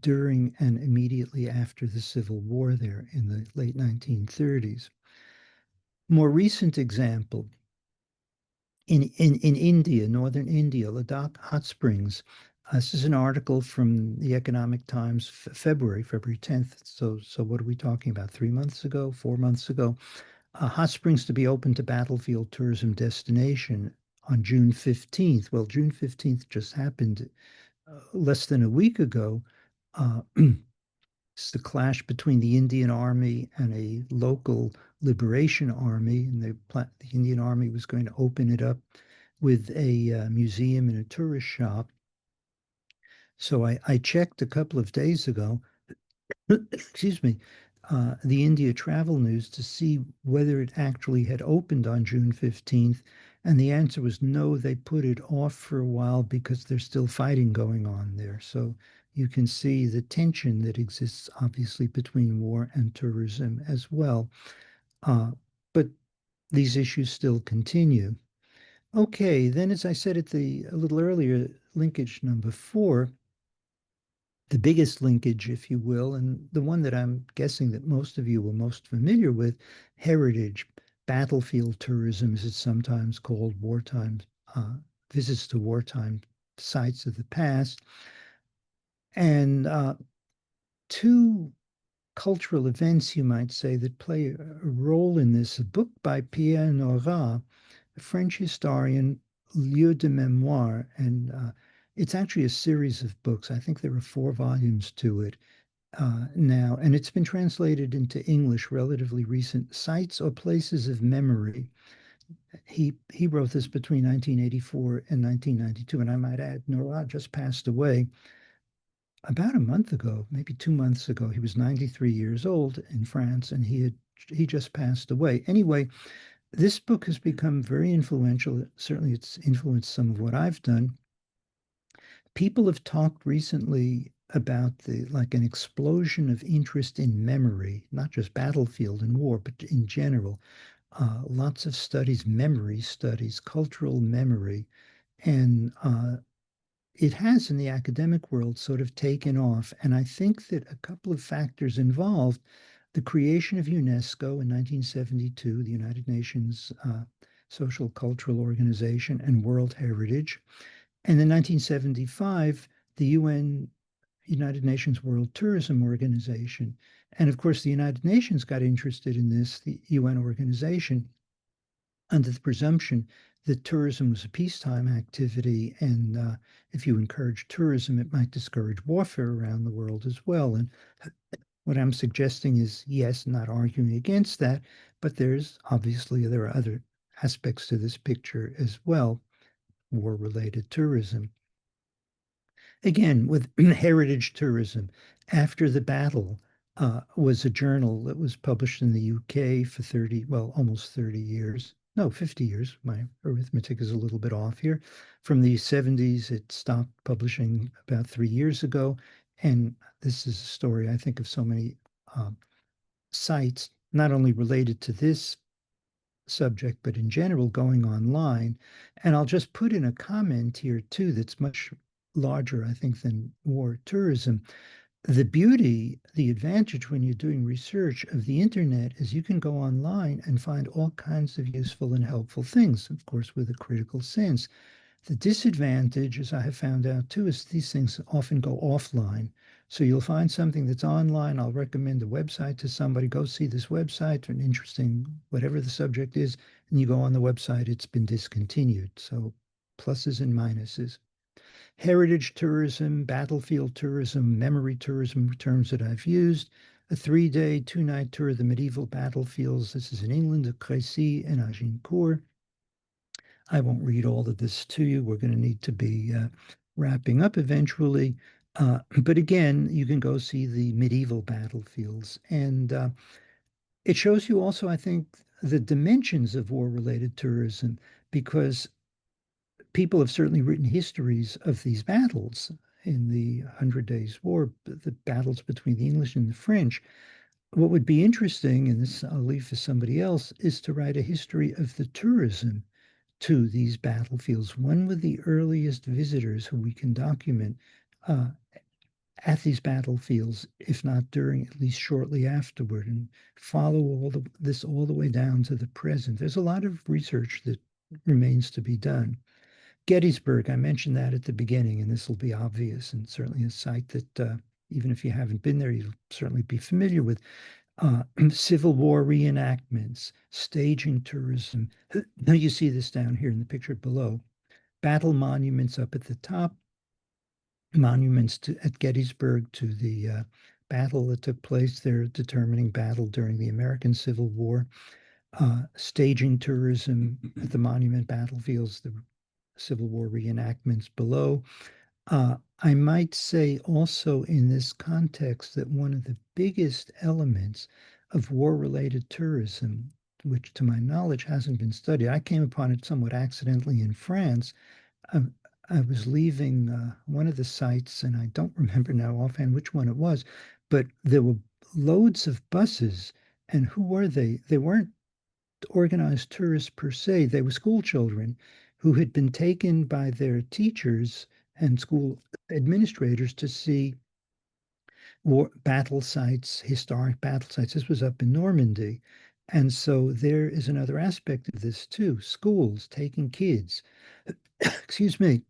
during and immediately after the Civil War there in the late 1930s. More recent example, in India, northern India, Ladakh hot springs. This is an article from the Economic Times, February 10th. So what are we talking about? 3 months ago, 4 months ago? Hot springs to be open to battlefield tourism destination on June 15th. Well, June 15th just happened less than a week ago. It's the clash between the Indian Army and a local liberation army, and the Indian Army was going to open it up with a museum and a tourist shop. So I checked a couple of days ago, excuse me, the India Travel News to see whether it actually had opened on June 15th, and the answer was no, they put it off for a while because there's still fighting going on there. So you can see the tension that exists, obviously, between war and tourism as well. But these issues still continue. Okay, then as I said a little earlier, linkage number 4, the biggest linkage, if you will, and the one that I'm guessing that most of you are most familiar with, heritage, battlefield tourism, as it's sometimes called, wartime visits to wartime sites of the past. And two cultural events, you might say, that play a role in this. A book by 𝘞𝘪𝘴𝘵, a French historian, lieu de mémoire, and it's actually a series of books. I think there are 4 volumes to it now, and it's been translated into English, relatively recent, Sites or Places of Memory. He wrote this between 1984 and 1992, and I might add, Nosrat just passed away about a month ago, maybe 2 months ago. He was 93 years old in France, and he just passed away. Anyway, this book has become very influential. Certainly, it's influenced some of what I've done. People have talked recently about like an explosion of interest in memory, not just battlefield and war, but in general. Lots of studies, memory studies, cultural memory, and it has in the academic world sort of taken off. And I think that a couple of factors involved: the creation of UNESCO in 1972, the United Nations Social Cultural Organization, and World Heritage. And in 1975, the United Nations World Tourism Organization. And of course, the United Nations got interested in this, the UN organization, under the presumption that tourism was a peacetime activity, and if you encourage tourism, it might discourage warfare around the world as well. And what I'm suggesting is, yes, not arguing against that, but there are other aspects to this picture as well, war-related tourism. Again, with heritage tourism, After the Battle was a journal that was published in the UK for almost 30 years. No, 50 years. My arithmetic is a little bit off here. From the 70s, it stopped publishing about 3 years ago. And this is a story, I think, of so many sites, not only related to this subject, but in general going online. And I'll just put in a comment here, too, that's much larger, I think, than war tourism. The beauty, the advantage when you're doing research of the internet is you can go online and find all kinds of useful and helpful things, of course, with a critical sense. The disadvantage, as I have found out too, is these things often go offline. So you'll find something that's online. I'll recommend a website to somebody. Go see this website, an interesting, whatever the subject is, and you go on the website, it's been discontinued. So pluses and minuses. Heritage tourism, battlefield tourism, memory tourism, terms that I've used. A 3-day, 2-night tour of the medieval battlefields. This is in England, at Crécy and Agincourt. I won't read all of this to you. We're going to need to be wrapping up eventually. But again, you can go see the medieval battlefields. And it shows you also, I think, the dimensions of war-related tourism, because people have certainly written histories of these battles in the 100 Days War, the battles between the English and the French. What would be interesting, and this I'll leave for somebody else, is to write a history of the tourism to these battlefields. When were the earliest visitors who we can document at these battlefields, if not during, at least shortly afterward, and follow this all the way down to the present. There's a lot of research that remains to be done. Gettysburg, I mentioned that at the beginning, and this will be obvious, and certainly a site that even if you haven't been there, you'll certainly be familiar with. Civil War reenactments, staging tourism. Now you see this down here in the picture below. Battle monuments up at the top, monuments at Gettysburg to the battle that took place there, determining battle during the American Civil War. Staging tourism at the monument battlefields, the Civil War reenactments below. I might say also in this context that one of the biggest elements of war-related tourism, which to my knowledge hasn't been studied, I came upon it somewhat accidentally in France. I was leaving one of the sites, and I don't remember now offhand which one it was, but there were loads of buses. And who were they? They weren't organized tourists per se. They were school children who had been taken by their teachers and school administrators to see battle sites, historic battle sites. This was up in Normandy. And so there is another aspect of this too. Schools taking kids. Excuse me.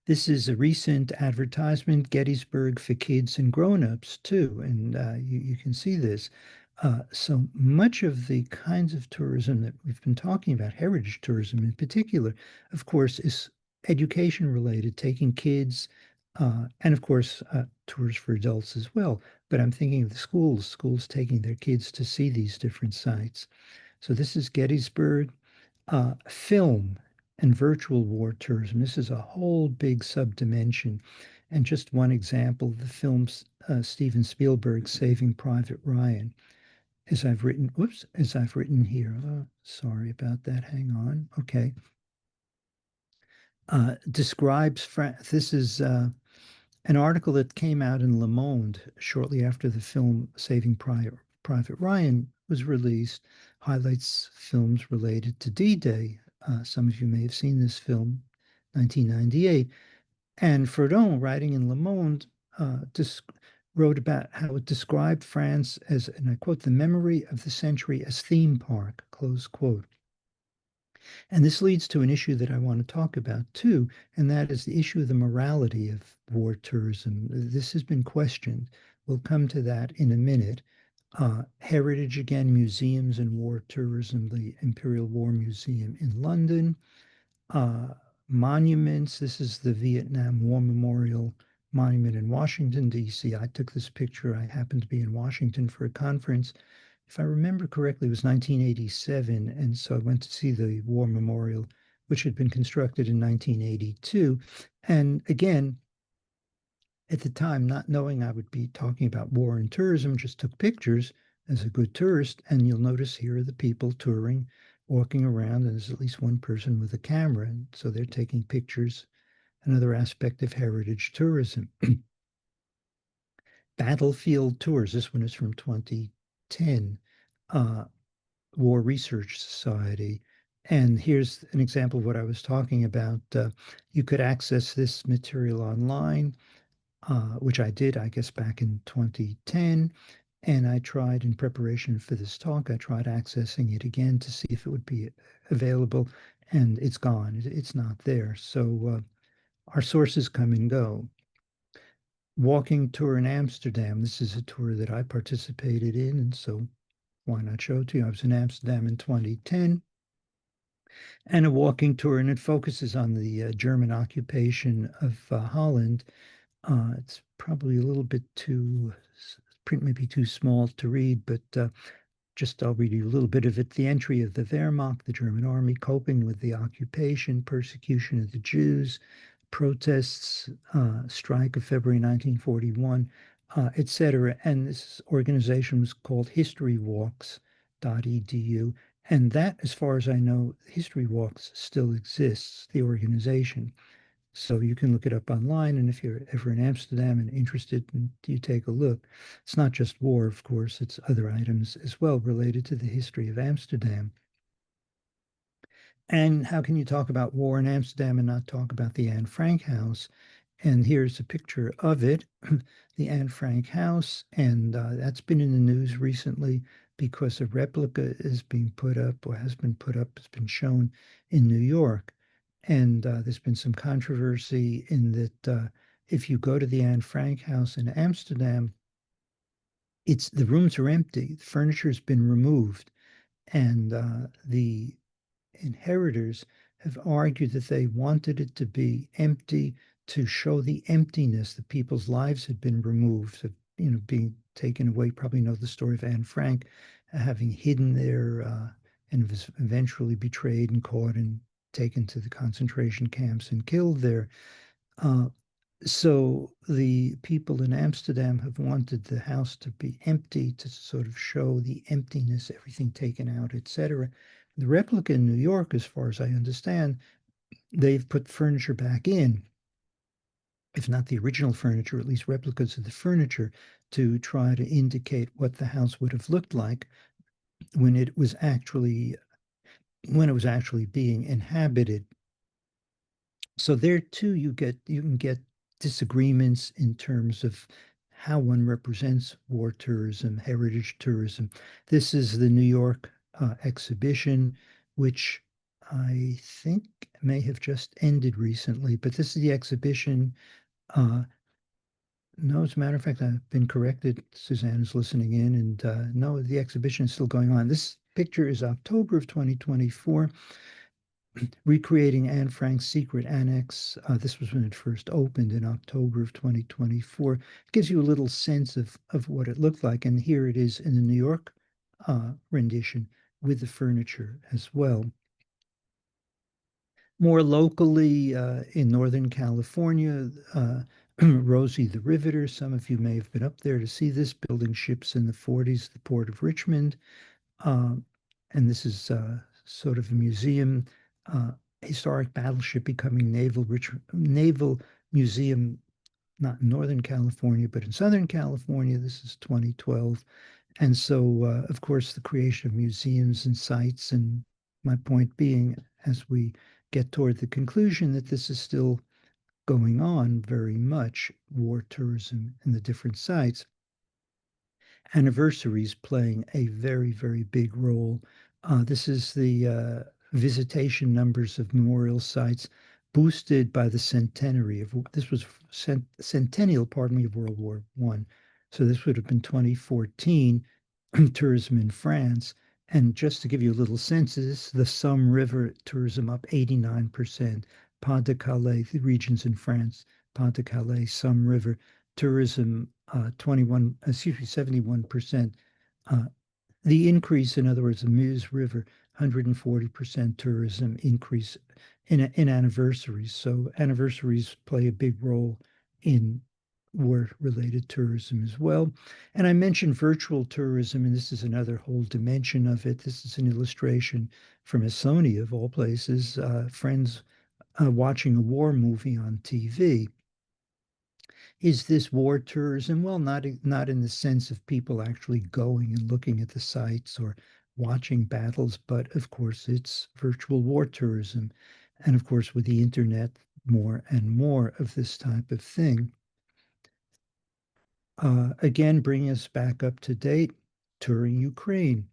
This is a recent advertisement, Gettysburg for kids and grown-ups too. And you can see this. So much of the kinds of tourism that we've been talking about, heritage tourism in particular, of course, is education related, taking kids, and of course, tours for adults as well. But I'm thinking of the schools taking their kids to see these different sites. So this is Gettysburg, film and virtual war tourism. This is a whole big subdimension. And just one example, the films Steven Spielberg's Saving Private Ryan. As I've written here, sorry about that, hang on, okay. Describes, this is an article that came out in Le Monde shortly after the film Saving Private Ryan was released, highlights films related to D-Day. Some of you may have seen this film, 1998. And Fredon, writing in Le Monde, wrote about how it described France as, and I quote, the memory of the century as theme park, close quote. And this leads to an issue that I want to talk about too, and that is the issue of the morality of war tourism. This has been questioned. We'll come to that in a minute. Heritage, again, museums and war tourism, the Imperial War Museum in London. Monuments, this is the Vietnam War Memorial Monument in Washington, D.C. I took this picture. I happened to be in Washington for a conference. If I remember correctly, it was 1987, and so I went to see the War Memorial, which had been constructed in 1982. And again, at the time, not knowing I would be talking about war and tourism, just took pictures as a good tourist, and you'll notice here are the people touring, walking around, and there's at least one person with a camera, and so they're taking pictures. Another aspect of heritage tourism. Battlefield tours, this one is from 2010, War Research Society. And here's an example of what I was talking about. You could access this material online, which I did, I guess, back in 2010. And I tried, in preparation for this talk, I tried accessing it again to see if it would be available, and it's gone. It's not there. So our sources come and go. Walking tour in Amsterdam. This is a tour that I participated in, and so why not show it to you? I was in Amsterdam in 2010. And a walking tour, and it focuses on the German occupation of Holland. It's probably a little bit too, print may be too small to read, but just I'll read you a little bit of it. The entry of the Wehrmacht, the German army, coping with the occupation, persecution of the Jews, protests, strike of February 1941, etc. And this organization was called historywalks.edu. And that, as far as I know, History Walks still exists, the organization. So you can look it up online, and if you're ever in Amsterdam and interested, you take a look. It's not just war, of course, it's other items as well related to the history of Amsterdam. And how can you talk about war in Amsterdam and not talk about the Anne Frank House? And here's a picture of it, the Anne Frank House, and that's been in the news recently because a replica is being put up, or has been put up, it's been shown in New York. And there's been some controversy in that if you go to the Anne Frank House in Amsterdam, the rooms are empty, the furniture's been removed, and the inheritors have argued that they wanted it to be empty to show the emptiness, that people's lives had been removed, being taken away. Probably know the story of Anne Frank having hidden there and was eventually betrayed and caught and taken to the concentration camps and killed there. So the people in Amsterdam have wanted the house to be empty to sort of show the emptiness, everything taken out, etc. The replica in New York, as far as I understand, they've put furniture back in, if not the original furniture, at least replicas of the furniture, to try to indicate what the house would have looked like when it was actually being inhabited. So there too, you can get disagreements in terms of how one represents war tourism, heritage tourism. This is the New York exhibition, which I think may have just ended recently, but this is the exhibition. No, as a matter of fact, I've been corrected. Suzanne is listening in, and no, the exhibition is still going on. This picture is October of 2024, recreating Anne Frank's secret annex. This was when it first opened in October of 2024. It gives you a little sense of what it looked like, and here it is in the New York rendition with the furniture as well. More locally, in Northern California, Rosie the Riveter. Some of you may have been up there to see this, building ships in the 40s, the Port of Richmond. And this is sort of a museum, historic battleship becoming naval museum, not in Northern California, but in Southern California. This is 2012. And so, of course, the creation of museums and sites, and my point being, as we get toward the conclusion, that this is still going on very much, war tourism in the different sites. Anniversaries playing a very, very big role. This is the visitation numbers of memorial sites boosted by the centenary of, this was centennial, pardon me, of World War I. So this would have been 2014, tourism in France. And just to give you a little sense of this, the Somme River tourism up 89%, Pas-de-Calais, the regions in France, Pas-de-Calais, Somme River, tourism 71%. The increase, in other words, the Meuse River, 140% tourism increase in anniversaries. So anniversaries play a big role in war-related tourism as well. And I mentioned virtual tourism, and this is another whole dimension of it. This is an illustration from Estonia, of all places, friends watching a war movie on TV. Is this war tourism? Well, not in the sense of people actually going and looking at the sites or watching battles, but of course it's virtual war tourism. And of course, with the internet, more and more of this type of thing. Again, bring us back up to date, touring Ukraine.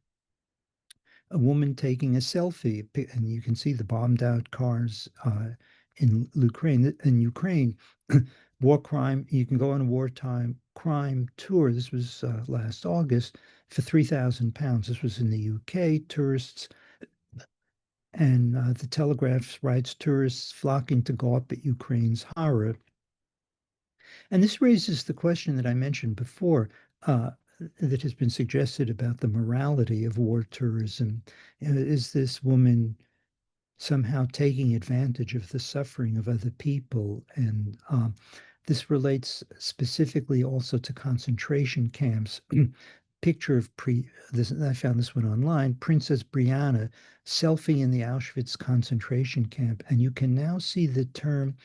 A woman taking a selfie, and you can see the bombed out cars in Ukraine. War crime, you can go on a wartime crime tour. This was last August for £3,000. This was in the UK, tourists. And the Telegraph writes, tourists flocking to gawp at Ukraine's horror. And this raises the question that I mentioned before, that has been suggested about the morality of war tourism. Is this woman somehow taking advantage of the suffering of other people? And this relates specifically also to concentration camps. Picture of I found this one online, Princess Brianna, selfie in the Auschwitz concentration camp. And you can now see the term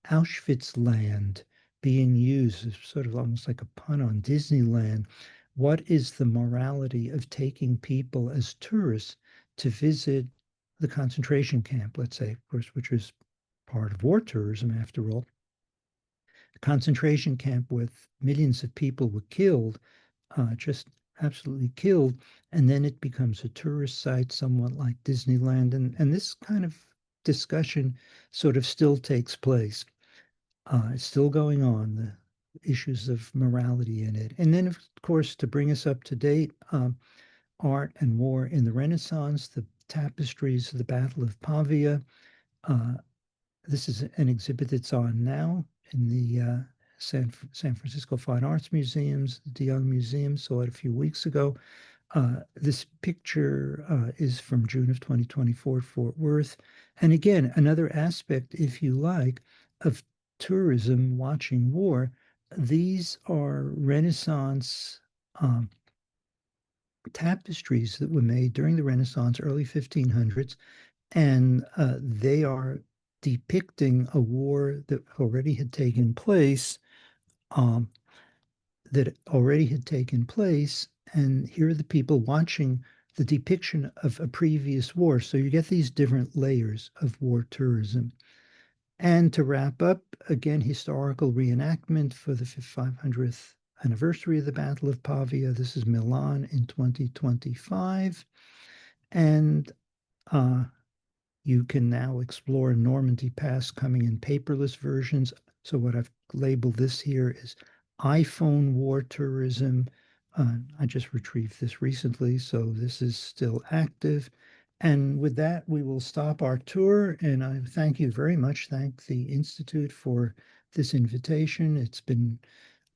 Auschwitzland being used as sort of almost like a pun on Disneyland. What is the morality of taking people as tourists to visit the concentration camp, let's say, of course, which was part of war tourism after all? A concentration camp with millions of people were killed, just absolutely killed, and then it becomes a tourist site, somewhat like Disneyland, and this kind of discussion sort of still takes place. It's still going on, the issues of morality in it. And then, of course, to bring us up to date, art and war in the Renaissance, the tapestries of the Battle of Pavia. This is an exhibit that's on now in the San Francisco Fine Arts Museums, the de Young Museum, saw it a few weeks ago. This picture is from June of 2024 at Fort Worth. And again, another aspect, if you like, of tourism watching war. These are Renaissance tapestries that were made during the Renaissance, early 1500s, and they are depicting a war that already had taken place, and here are the people watching the depiction of a previous war. So you get these different layers of war tourism. And to wrap up, again, historical reenactment for the 500th anniversary of the Battle of Pavia. This is Milan in 2025. And you can now explore Normandy Pass coming in paperless versions. So what I've labeled this here is iPhone war tourism. I just retrieved this recently, so this is still active. And with that, we will stop our tour. And I thank you very much. Thank the Institute for this invitation. It's been,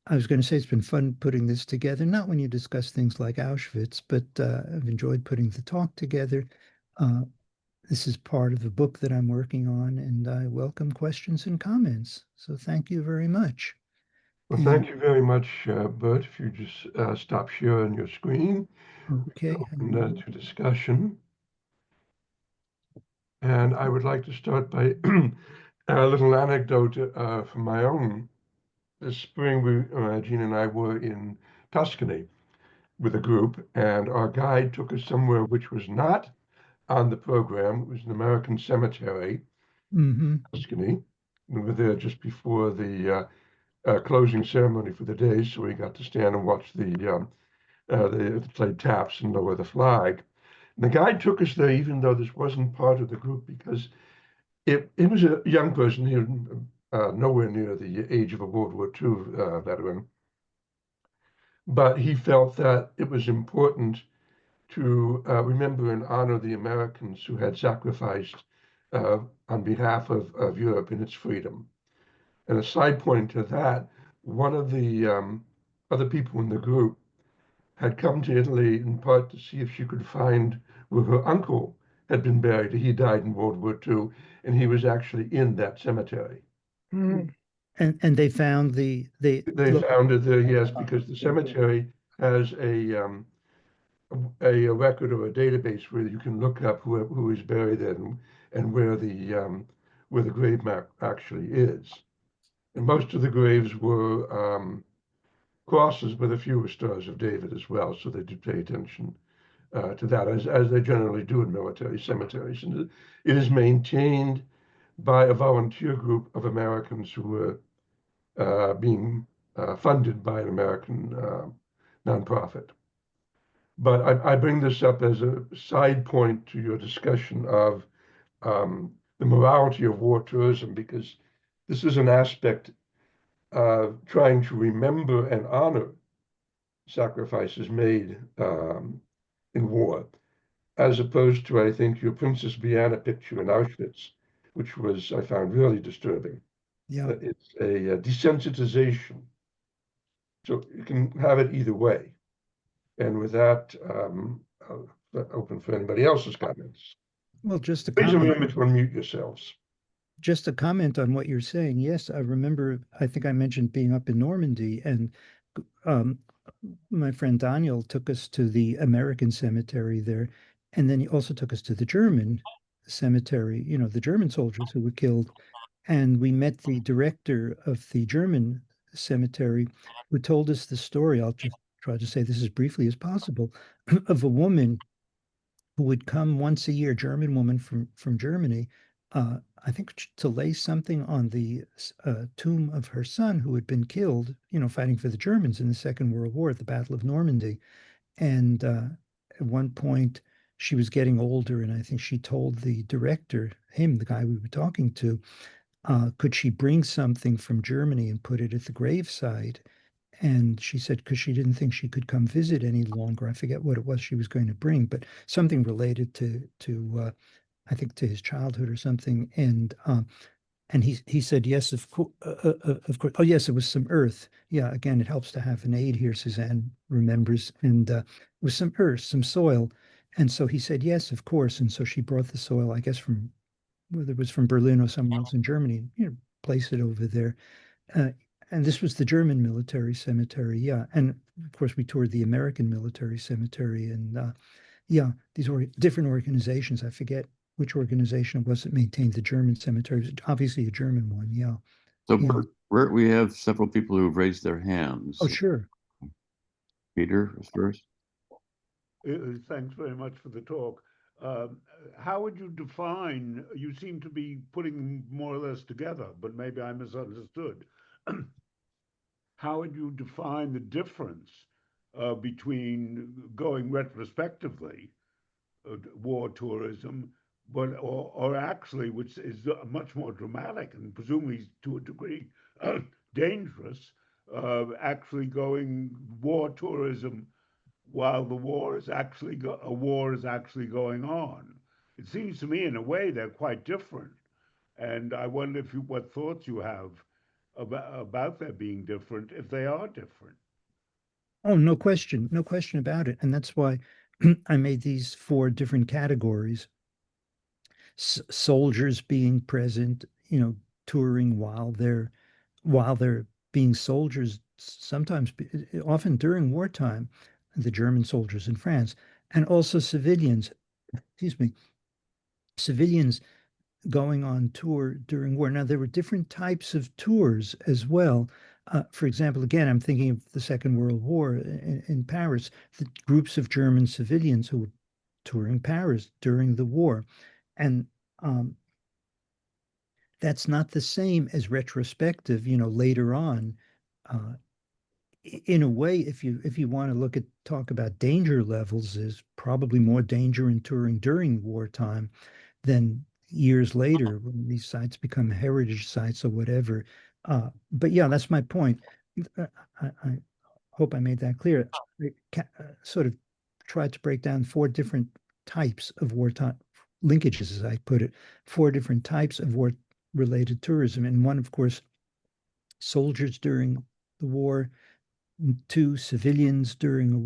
I was going to say it's been fun putting this together, not when you discuss things like Auschwitz, but I've enjoyed putting the talk together. This is part of the book that I'm working on, and I welcome questions and comments. So thank you very much. Well, thank you very much, Bert. If you just stop sharing your screen. Okay. Open that to discussion. And I would like to start by a little anecdote from my own. This spring, Jean and I were in Tuscany with a group, and our guide took us somewhere which was not on the program. It was an American cemetery, Tuscany. We were there just before the closing ceremony for the day, so we got to stand and watch the play taps and lower the flag. And the guide took us there, even though this wasn't part of the group, because it was a young person here, nowhere near the age of a World War II veteran. But he felt that it was important to remember and honor the Americans who had sacrificed on behalf of Europe in its freedom. And a side point to that, one of the other people in the group had come to Italy in part to see if she could find where her uncle had been buried. He died in World War II, and he was actually in that cemetery. And they found they found it there, yes, because the cemetery has a record or a database where you can look up who is buried there and where the grave map actually is. And most of the graves were crosses, but a few were Stars of David as well. So they did pay attention to that, as they generally do in military cemeteries. And it is maintained by a volunteer group of Americans who were being funded by an American nonprofit. But I bring this up as a side point to your discussion of the morality of war tourism, because this is an aspect of trying to remember and honor sacrifices made in war, as opposed to, I think, your Princess Diana picture in Auschwitz, which was, I found, really disturbing. Yeah. It's a desensitization. So you can have it either way. And with that, I'll open for anybody else's comments. Well, just a Please comment. remember to unmute yourselves. Just a comment on what you're saying. Yes, I remember, I think I mentioned being up in Normandy, and my friend Daniel took us to the American cemetery there, and then he also took us to the German cemetery, you know, the German soldiers who were killed. And we met the director of the German cemetery, who told us the story. I'll just try to say this as briefly as possible, of a woman who would come once a year, German woman from Germany, I think to lay something on the tomb of her son who had been killed, you know, fighting for the Germans in the Second World War at the Battle of Normandy. And at one point, she was getting older, and I think she told the director, him, the guy we were talking to, could she bring something from Germany and put it at the graveside? And she said, because she didn't think she could come visit any longer. I forget what it was she was going to bring, but something related to I think to his childhood or something. And he said, yes, of course. Oh, yes, it was some earth. Yeah, again, it helps to have an aid here, Suzanne remembers. And it was some earth, some soil. And so he said, yes, of course. And so she brought the soil, I guess, from whether it was from Berlin or somewhere else in Germany, you know, placed it over there. And this was the German military cemetery, yeah. And of course, we toured the American military cemetery, and yeah, these were different organizations. I forget which organization it was that maintained the German cemeteries. Obviously, a German one, yeah. So, Yeah. Bert, we have several people who have raised their hands. Oh, sure. Peter is first. Thanks very much for the talk. How would you define, you seem to be putting more or less together, but maybe I misunderstood. how would you define the difference between going retrospectively, war tourism, but or actually, which is much more dramatic and presumably to a degree dangerous, actually going war tourism while the war is actually going on. It seems to me, in a way, they're quite different, and I wonder if what thoughts you have about their being different, if they are different. Oh, no question about it. And that's why I made these 4 different categories. Soldiers being present, touring while they're being soldiers, sometimes, often during wartime, the German soldiers in France, and also civilians, civilians going on tour during war. Now, there were different types of tours as well. For example, again, I'm thinking of the Second World War in Paris, the groups of German civilians who were touring Paris during the war. And that's not the same as retrospective, later on. In a way, if you want to talk about danger levels, there's probably more danger in touring during wartime than years later when these sites become heritage sites or whatever. But yeah, that's my point. I hope I made that clear. I sort of tried to break down 4 different types of wartime linkages, as I put it, 4 different types of war-related tourism. And one, of course, soldiers during the war. 2, civilians during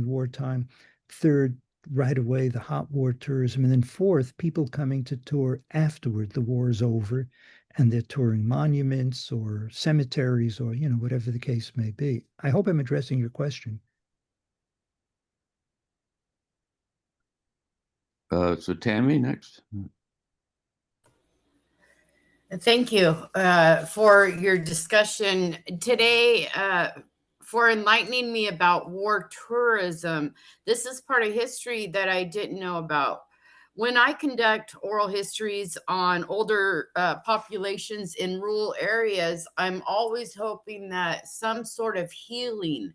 wartime. 3rd, right away, the hot war tourism. And then 4th, people coming to tour afterward. The war is over and they're touring monuments or cemeteries or, whatever the case may be. I hope I'm addressing your question. So Tammy next. Thank you for your discussion today, for enlightening me about war tourism. This is part of history that I didn't know about. When I conduct oral histories on older populations in rural areas, I'm always hoping that some sort of healing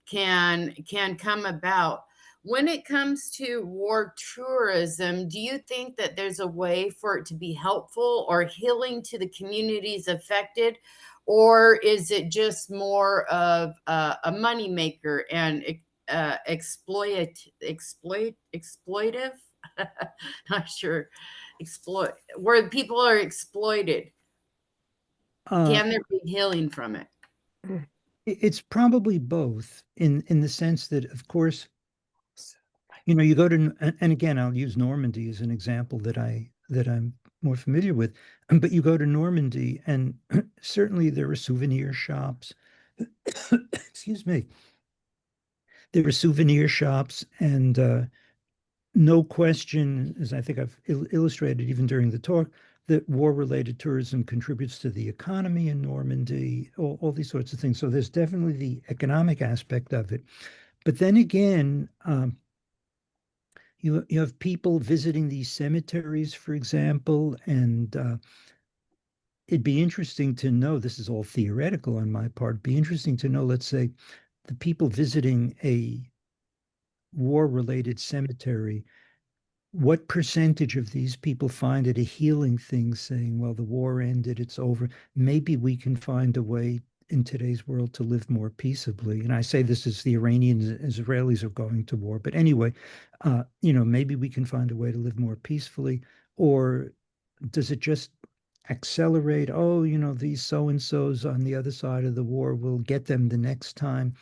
can come about. When it comes to war tourism, do you think that there's a way for it to be helpful or healing to the communities affected? Or is it just more of a moneymaker and exploitive? Not sure. Where people are exploited. Can there be healing from it? It's probably both in the sense that, of course, you go to, and again, I'll use Normandy as an example that I'm more familiar with, but you go to Normandy and certainly there are souvenir shops. Excuse me. There are souvenir shops and no question, as I think I've illustrated even during the talk, that war-related tourism contributes to the economy in Normandy, all these sorts of things. So there's definitely the economic aspect of it. But then again, you have people visiting these cemeteries, for example, and it'd be interesting to know, this is all theoretical on my part, be interesting to know, let's say, the people visiting a war-related cemetery, what percentage of these people find it a healing thing, saying, well, the war ended, it's over. Maybe we can find a way in today's world to live more peaceably. And I say this as the Iranians, Israelis are going to war. But anyway, maybe we can find a way to live more peacefully. Or does it just accelerate? Oh, these so-and-sos on the other side of the war, will get them the next time.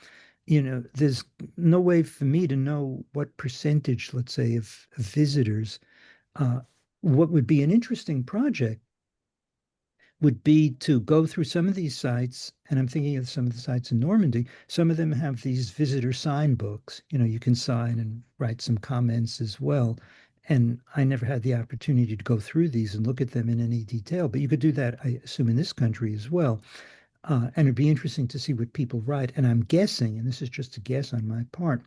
There's no way for me to know what percentage, let's say, of visitors. What would be an interesting project would be to go through some of these sites, and I'm thinking of some of the sites in Normandy. Some of them have these visitor sign books. You can sign and write some comments as well. And I never had the opportunity to go through these and look at them in any detail, but you could do that, I assume, in this country as well. And it'd be interesting to see what people write. And I'm guessing, and this is just a guess on my part,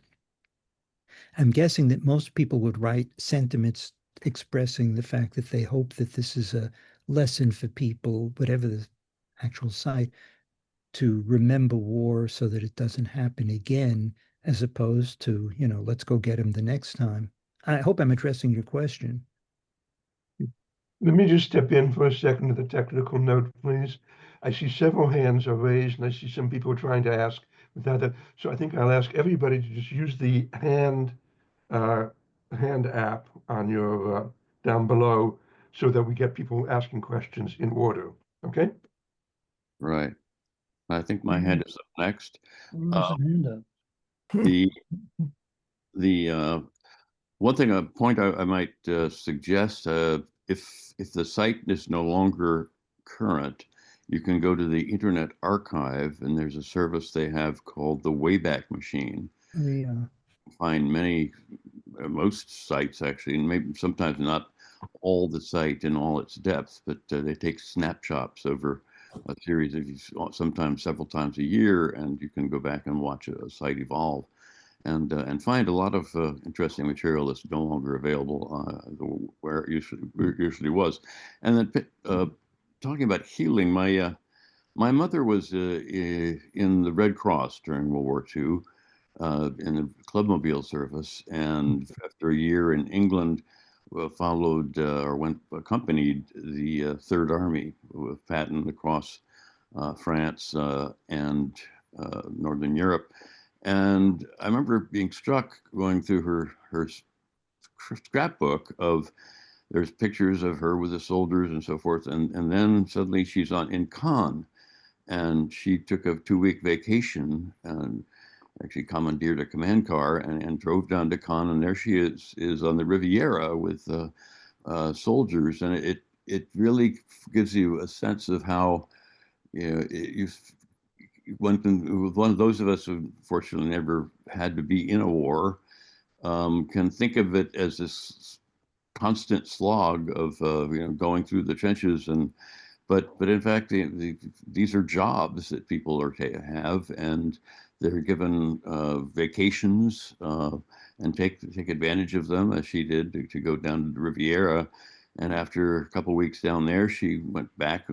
I'm guessing that most people would write sentiments expressing the fact that they hope that this is a lesson for people, whatever the actual site, to remember war so that it doesn't happen again, as opposed to, let's go get him the next time. I hope I'm addressing your question. Let me just step in for a second to the technical note, please. I see several hands are raised, and I see some people trying to ask without that. So I think I'll ask everybody to just use the hand app on your down below, so that we get people asking questions in order. Okay. Right. I think my hand is up next. Hand up. The one point I might suggest, if the site is no longer current, you can go to the Internet Archive, and there's a service they have called the Wayback Machine. Yeah. Find most sites actually, and maybe sometimes not all the site in all its depth, but they take snapshots over a series of sometimes several times a year, and you can go back and watch a site evolve, and find a lot of interesting material that's no longer available where it usually was. And then talking about healing, my mother was in the Red Cross during World War II. In the clubmobile service, and after a year in England, accompanied the Third Army with Patton across France and Northern Europe. And I remember being struck going through her scrapbook of, there's pictures of her with the soldiers and so forth, and then suddenly she's in Cannes, and she took a 2-week vacation and actually commandeered a command car and drove down to Cannes, and there she is on the Riviera with soldiers, and it really gives you a sense of how one of those of us who fortunately never had to be in a war can think of it as this constant slog of going through the trenches, but in fact these are jobs that people have, and they're given vacations and take advantage of them, as she did, to go down to the Riviera. And after a couple of weeks down there, she went back,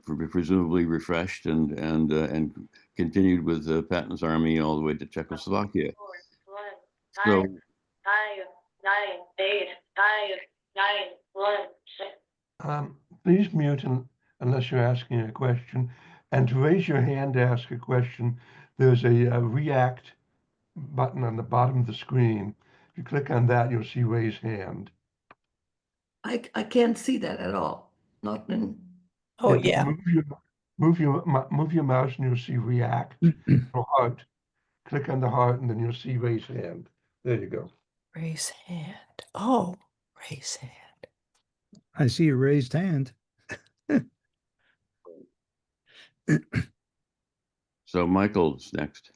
presumably refreshed, and continued with Patton's army all the way to Czechoslovakia. So, please mute unless you're asking a question. And to raise your hand to ask a question, there's a react button on the bottom of the screen. If you click on that, you'll see raise hand. I can't see that at all. Not in. Oh, yeah. Move your mouse and you'll see react or heart. Click on the heart and then you'll see raise hand. There you go. Raise hand. Oh, raise hand. I see a raised hand. So Michael's next.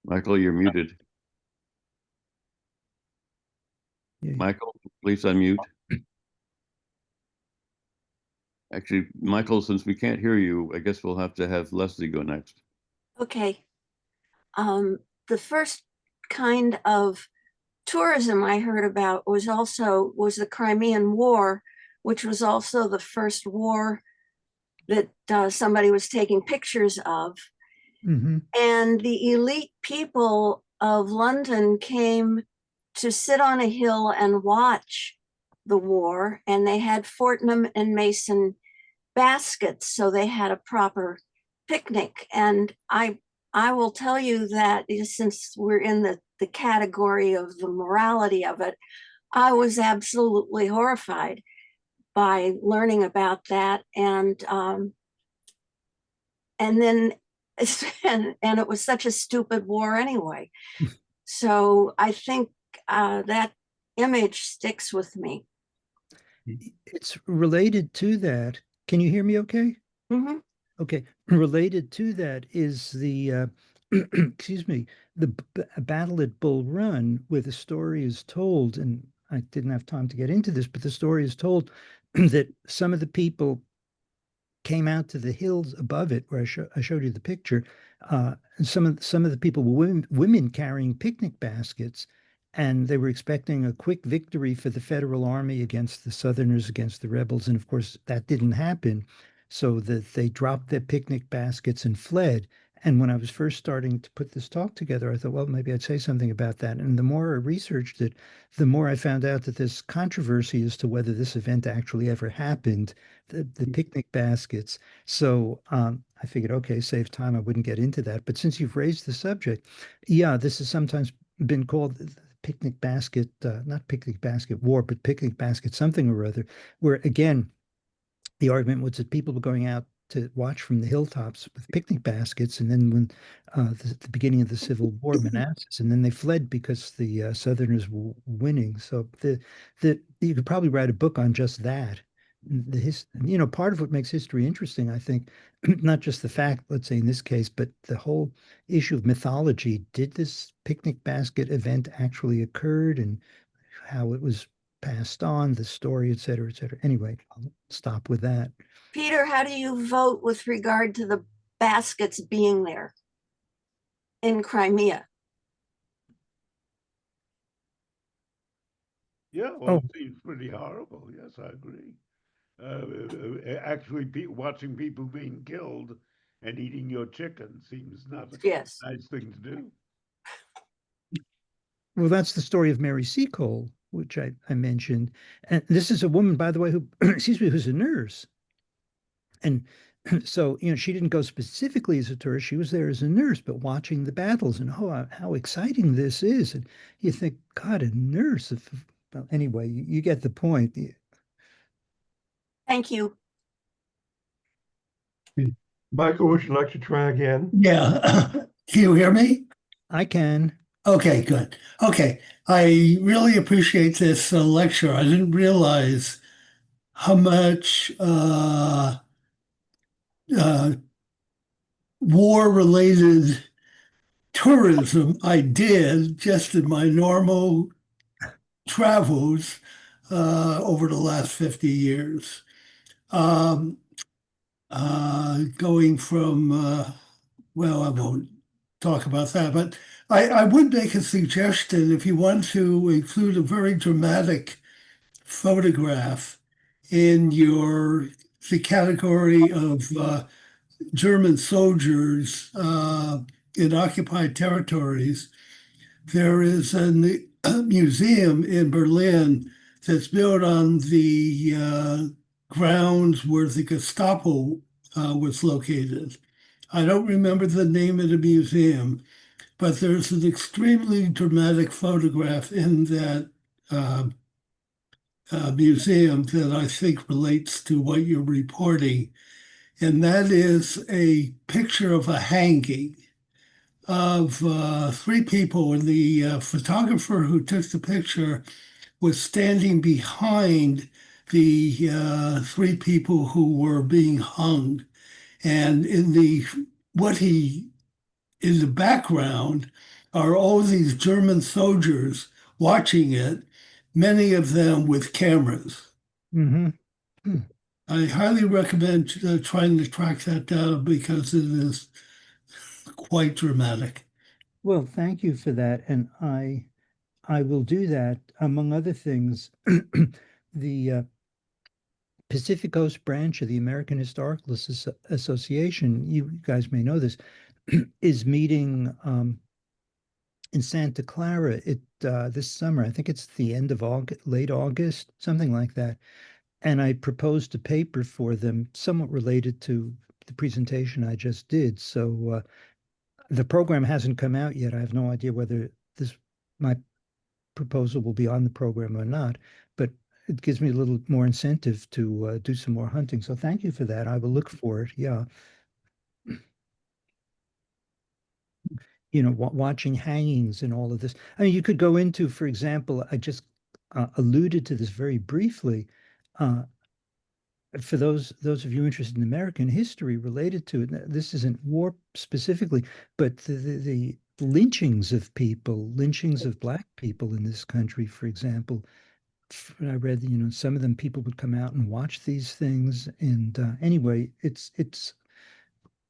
Michael, you're muted. Yeah. Michael, please unmute. Actually, Michael, since we can't hear you, I guess we'll have to have Leslie go next. Okay. The first kind of tourism I heard about was the Crimean War, which was also the first war that somebody was taking pictures of. Mm-hmm. And the elite people of London came to sit on a hill and watch the war, and they had Fortnum and Mason baskets, so they had a proper picnic. And I will tell you that, since we're in the category of the morality of it, I was absolutely horrified by learning about that, and then and it was such a stupid war anyway. So I think that image sticks with me. It's related to that. Can you hear me okay? Mm-hmm. Okay. Related to that is the, excuse me, the battle at Bull Run, where the story is told, and I didn't have time to get into this, but the story is told that some of the people came out to the hills above it, where I showed you the picture. And some of the people were women carrying picnic baskets, and they were expecting a quick victory for the Federal Army against the Southerners, against the rebels. And of course, that didn't happen. So that they dropped their picnic baskets and fled. And when I was first starting to put this talk together, I thought, well, maybe I'd say something about that. And the more I researched it, the more I found out that there's controversy as to whether this event actually ever happened, the picnic baskets. So I figured, okay, save time, I wouldn't get into that. But since you've raised the subject, yeah, this has sometimes been called picnic basket, not picnic basket war, but picnic basket something or other, where again, the argument was that people were going out to watch from the hilltops with picnic baskets, and then when the beginning of the Civil War, Manassas, and then they fled because the Southerners were winning. So you could probably write a book on just that. Part of what makes history interesting, I think, not just the fact, let's say in this case, but the whole issue of mythology. Did this picnic basket event actually occurred, and how it was passed on, the story, et cetera, et cetera. Anyway, I'll stop with that. Peter, how do you vote with regard to the baskets being there in Crimea? Yeah, well, it seems pretty horrible. Yes, I agree. Actually, watching people being killed and eating your chicken seems not a nice thing to do. Well, that's the story of Mary Seacole, which I mentioned. And this is a woman, by the way, who, excuse me, who's a nurse. And so, she didn't go specifically as a tourist. She was there as a nurse, but watching the battles, and how exciting this is. And you think, God, a nurse. Well, anyway, you get the point. Thank you. Michael, would you like to try again? Yeah. Can you hear me? I can. Okay, good. Okay. I really appreciate this lecture. I didn't realize how much war-related tourism I did just in my normal travels over the last 50 years. Going from, well, I won't talk about that, but I would make a suggestion if you want to include a very dramatic photograph in the category of German soldiers in occupied territories. There is a museum in Berlin that's built on the grounds where the Gestapo was located. I don't remember the name of the museum, but there's an extremely dramatic photograph in that museum that I think relates to what you're reporting. And that is a picture of a hanging of three people. And the photographer who took the picture was standing behind the three people who were being hung. And in the background are all these German soldiers watching it, many of them with cameras. Mm-hmm. I highly recommend trying to track that down because it is quite dramatic. Well, thank you for that. And I will do that. Among other things, the Pacific Coast branch of the American Historical Association, you guys may know this, is meeting in Santa Clara this summer. I think it's the end of August, late August, something like that. And I proposed a paper for them, somewhat related to the presentation I just did. So the program hasn't come out yet. I have no idea whether my proposal will be on the program or not, but it gives me a little more incentive to do some more hunting. So thank you for that. I will look for it. Yeah. Watching hangings and all of this. I mean, you could go into, for example, I just alluded to this very briefly. For those of you interested in American history related to it, this isn't war specifically, but the lynchings of people, lynchings of Black people in this country, for example. I read, some of them people would come out and watch these things. And anyway, it's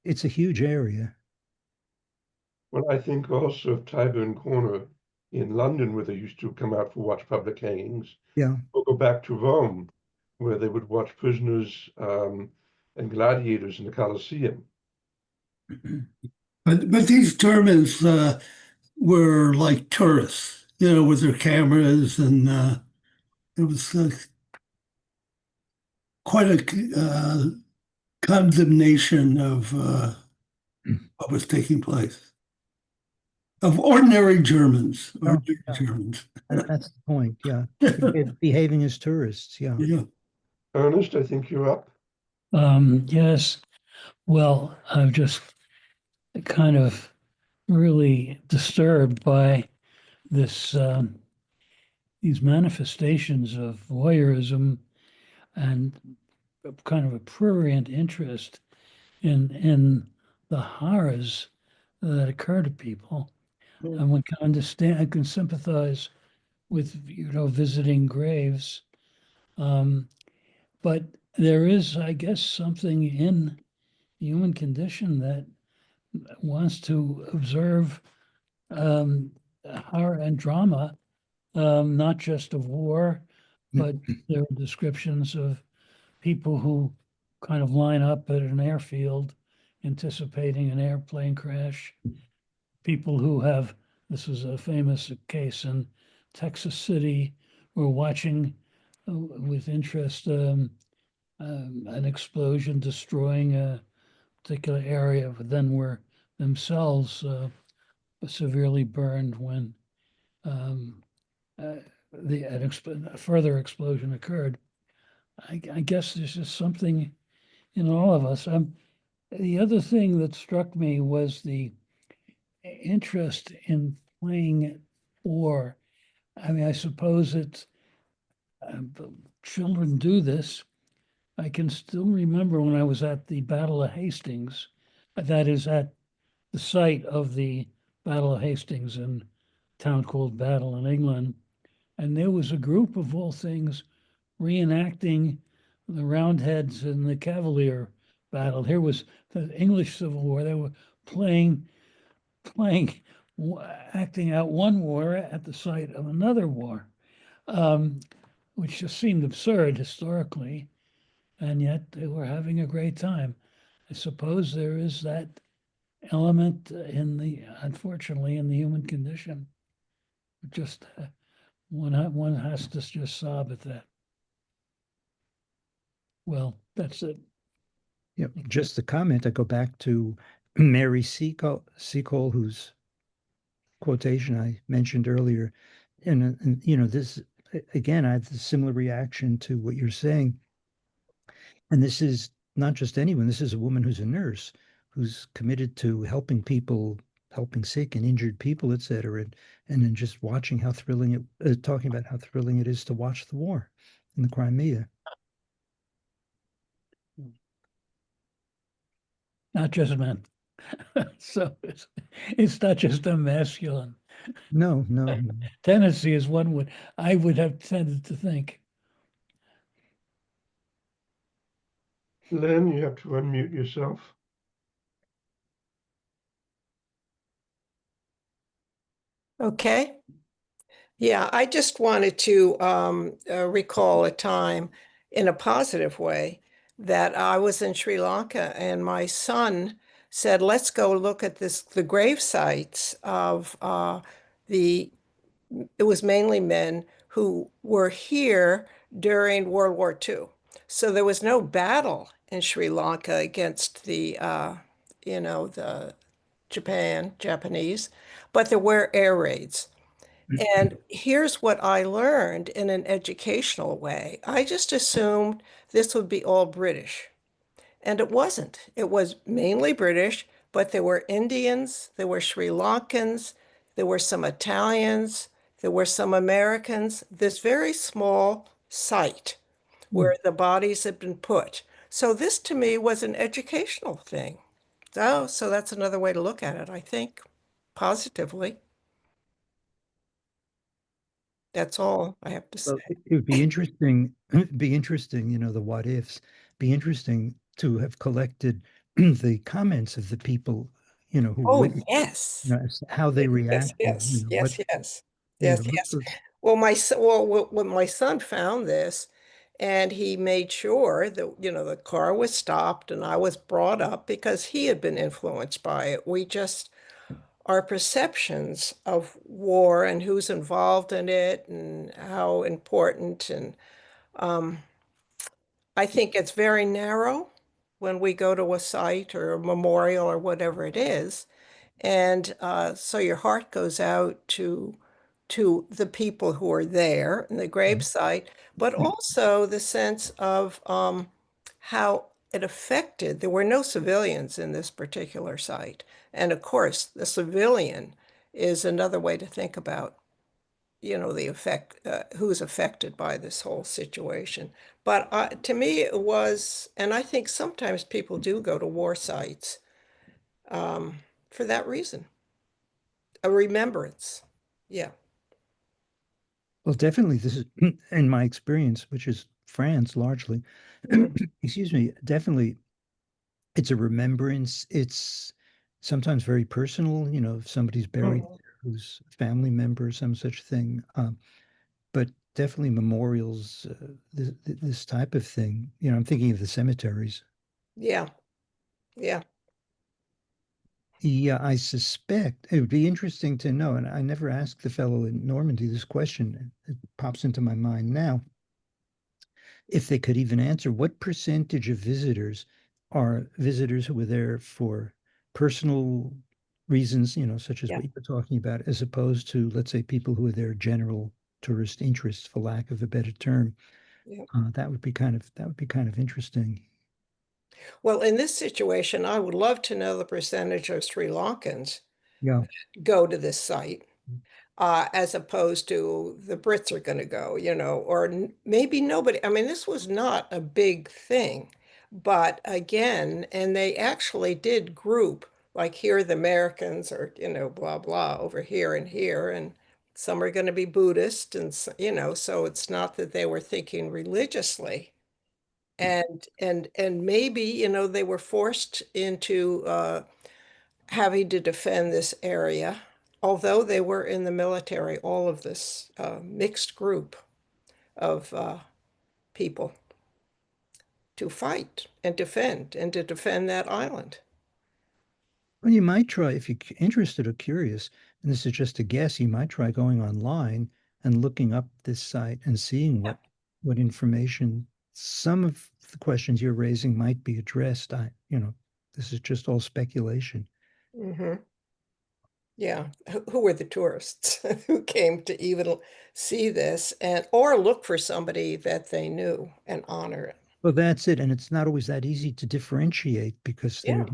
a huge area. Well, I think also of Tyburn Corner in London, where they used to come out for watch public hangings, Yeah. or go back to Rome, where they would watch prisoners and gladiators in the Colosseum. But these Germans were like tourists, with their cameras, and it was quite a condemnation of what was taking place, of ordinary Germans. Ordinary Germans. That's the point, yeah. Behaving as tourists, yeah. Yeah. Ernest, I think you're up. Yes. Well, I'm just kind of really disturbed by this these manifestations of voyeurism and kind of a prurient interest in the horrors that occur to people. And one can understand, I can sympathize with, visiting graves. But there is, I guess, something in the human condition that wants to observe horror and drama, not just of war, but there are descriptions of people who kind of line up at an airfield anticipating an airplane crash. People who have, this is a famous case in Texas City, were watching with interest an explosion destroying a particular area, but then were themselves severely burned when a further explosion occurred. I guess there's just something in all of us. The other thing that struck me was the interest in playing war. I mean, I suppose it's children do this. I can still remember when I was at the Battle of Hastings, that is at the site of the Battle of Hastings in a town called Battle in England. And there was a group of all things reenacting the Roundheads and the Cavalier battle. Here was the English Civil War. They were acting out one war at the site of another war, which just seemed absurd historically, and yet they were having a great time. I suppose there is that element unfortunately, in the human condition. Just one has to just sob at that. Well, that's it. Yeah, just a comment. I go back to Mary Seacole, whose quotation I mentioned earlier. And this, again, I have a similar reaction to what you're saying. And this is not just anyone. This is a woman who's a nurse, who's committed to helping people, helping sick and injured people, et cetera. And then just watching how thrilling talking about how thrilling it is to watch the war in the Crimea. Not just men. So it's not just a masculine. No. Tendency is I would have tended to think. Len, you have to unmute yourself. Okay. Yeah, I just wanted to recall a time in a positive way that I was in Sri Lanka and my son said, let's go look at the grave sites of it was mainly men who were here during World War II. So there was no battle in Sri Lanka against the Japanese, but there were air raids. And here's what I learned in an educational way. I just assumed this would be all British. And it wasn't. It was mainly British, but there were Indians, there were Sri Lankans, there were some Italians, there were some Americans. This very small site where the bodies had been put. So this to me was an educational thing. So that's another way to look at it, I think, positively. That's all I have to say. Well, it would be interesting, the what ifs, be interesting to have collected the comments of the people, who Oh, witnessed, yes. how they reacted. Yes. Yes, look yes. for- Well, when my son found this, and he made sure that, the car was stopped and I was brought up because he had been influenced by it. Our perceptions of war and who's involved in it and how important, and I think it's very narrow when we go to a site or a memorial or whatever it is. And so your heart goes out to the people who are there in the gravesite, but also the sense of how it affected. There were no civilians in this particular site. And of course, the civilian is another way to think about, the effect, who's affected by this whole situation. But to me, it was, and I think sometimes people do go to war sites for that reason, a remembrance. Yeah. Well, definitely, this is in my experience, which is France largely. Excuse me, definitely, it's a remembrance. It's sometimes very personal, if somebody's buried there who's a family member, some such thing. But definitely memorials, this type of thing. I'm thinking of the cemeteries. Yeah. Yeah. Yeah, I suspect it would be interesting to know, and I never asked the fellow in Normandy this question. It pops into my mind now. If they could even answer, what percentage of visitors are visitors who were there for personal reasons, such as Yeah. what you were talking about, as opposed to, let's say, people who are there general tourist interest, for lack of a better term. Yeah. That would be kind of interesting. Well, in this situation, I would love to know the percentage of Sri Lankans Yeah. go to this site, as opposed to the Brits are going to go, or maybe nobody. I mean, this was not a big thing, but again, and they actually did group, like here are the Americans, or, blah, blah, over here, and some are going to be Buddhist, and, so it's not that they were thinking religiously. And maybe, they were forced into having to defend this area, although they were in the military, all of this mixed group of people to fight and to defend that island. Well, you might try, if you're interested or curious, and this is just a guess, you might try going online and looking up this site and seeing what information, some of the questions you're raising might be addressed. This is just all speculation. Mm-hmm. Yeah, who were the tourists who came to even see this, or look for somebody that they knew and honor it? Well, that's it. And it's not always that easy to differentiate, because there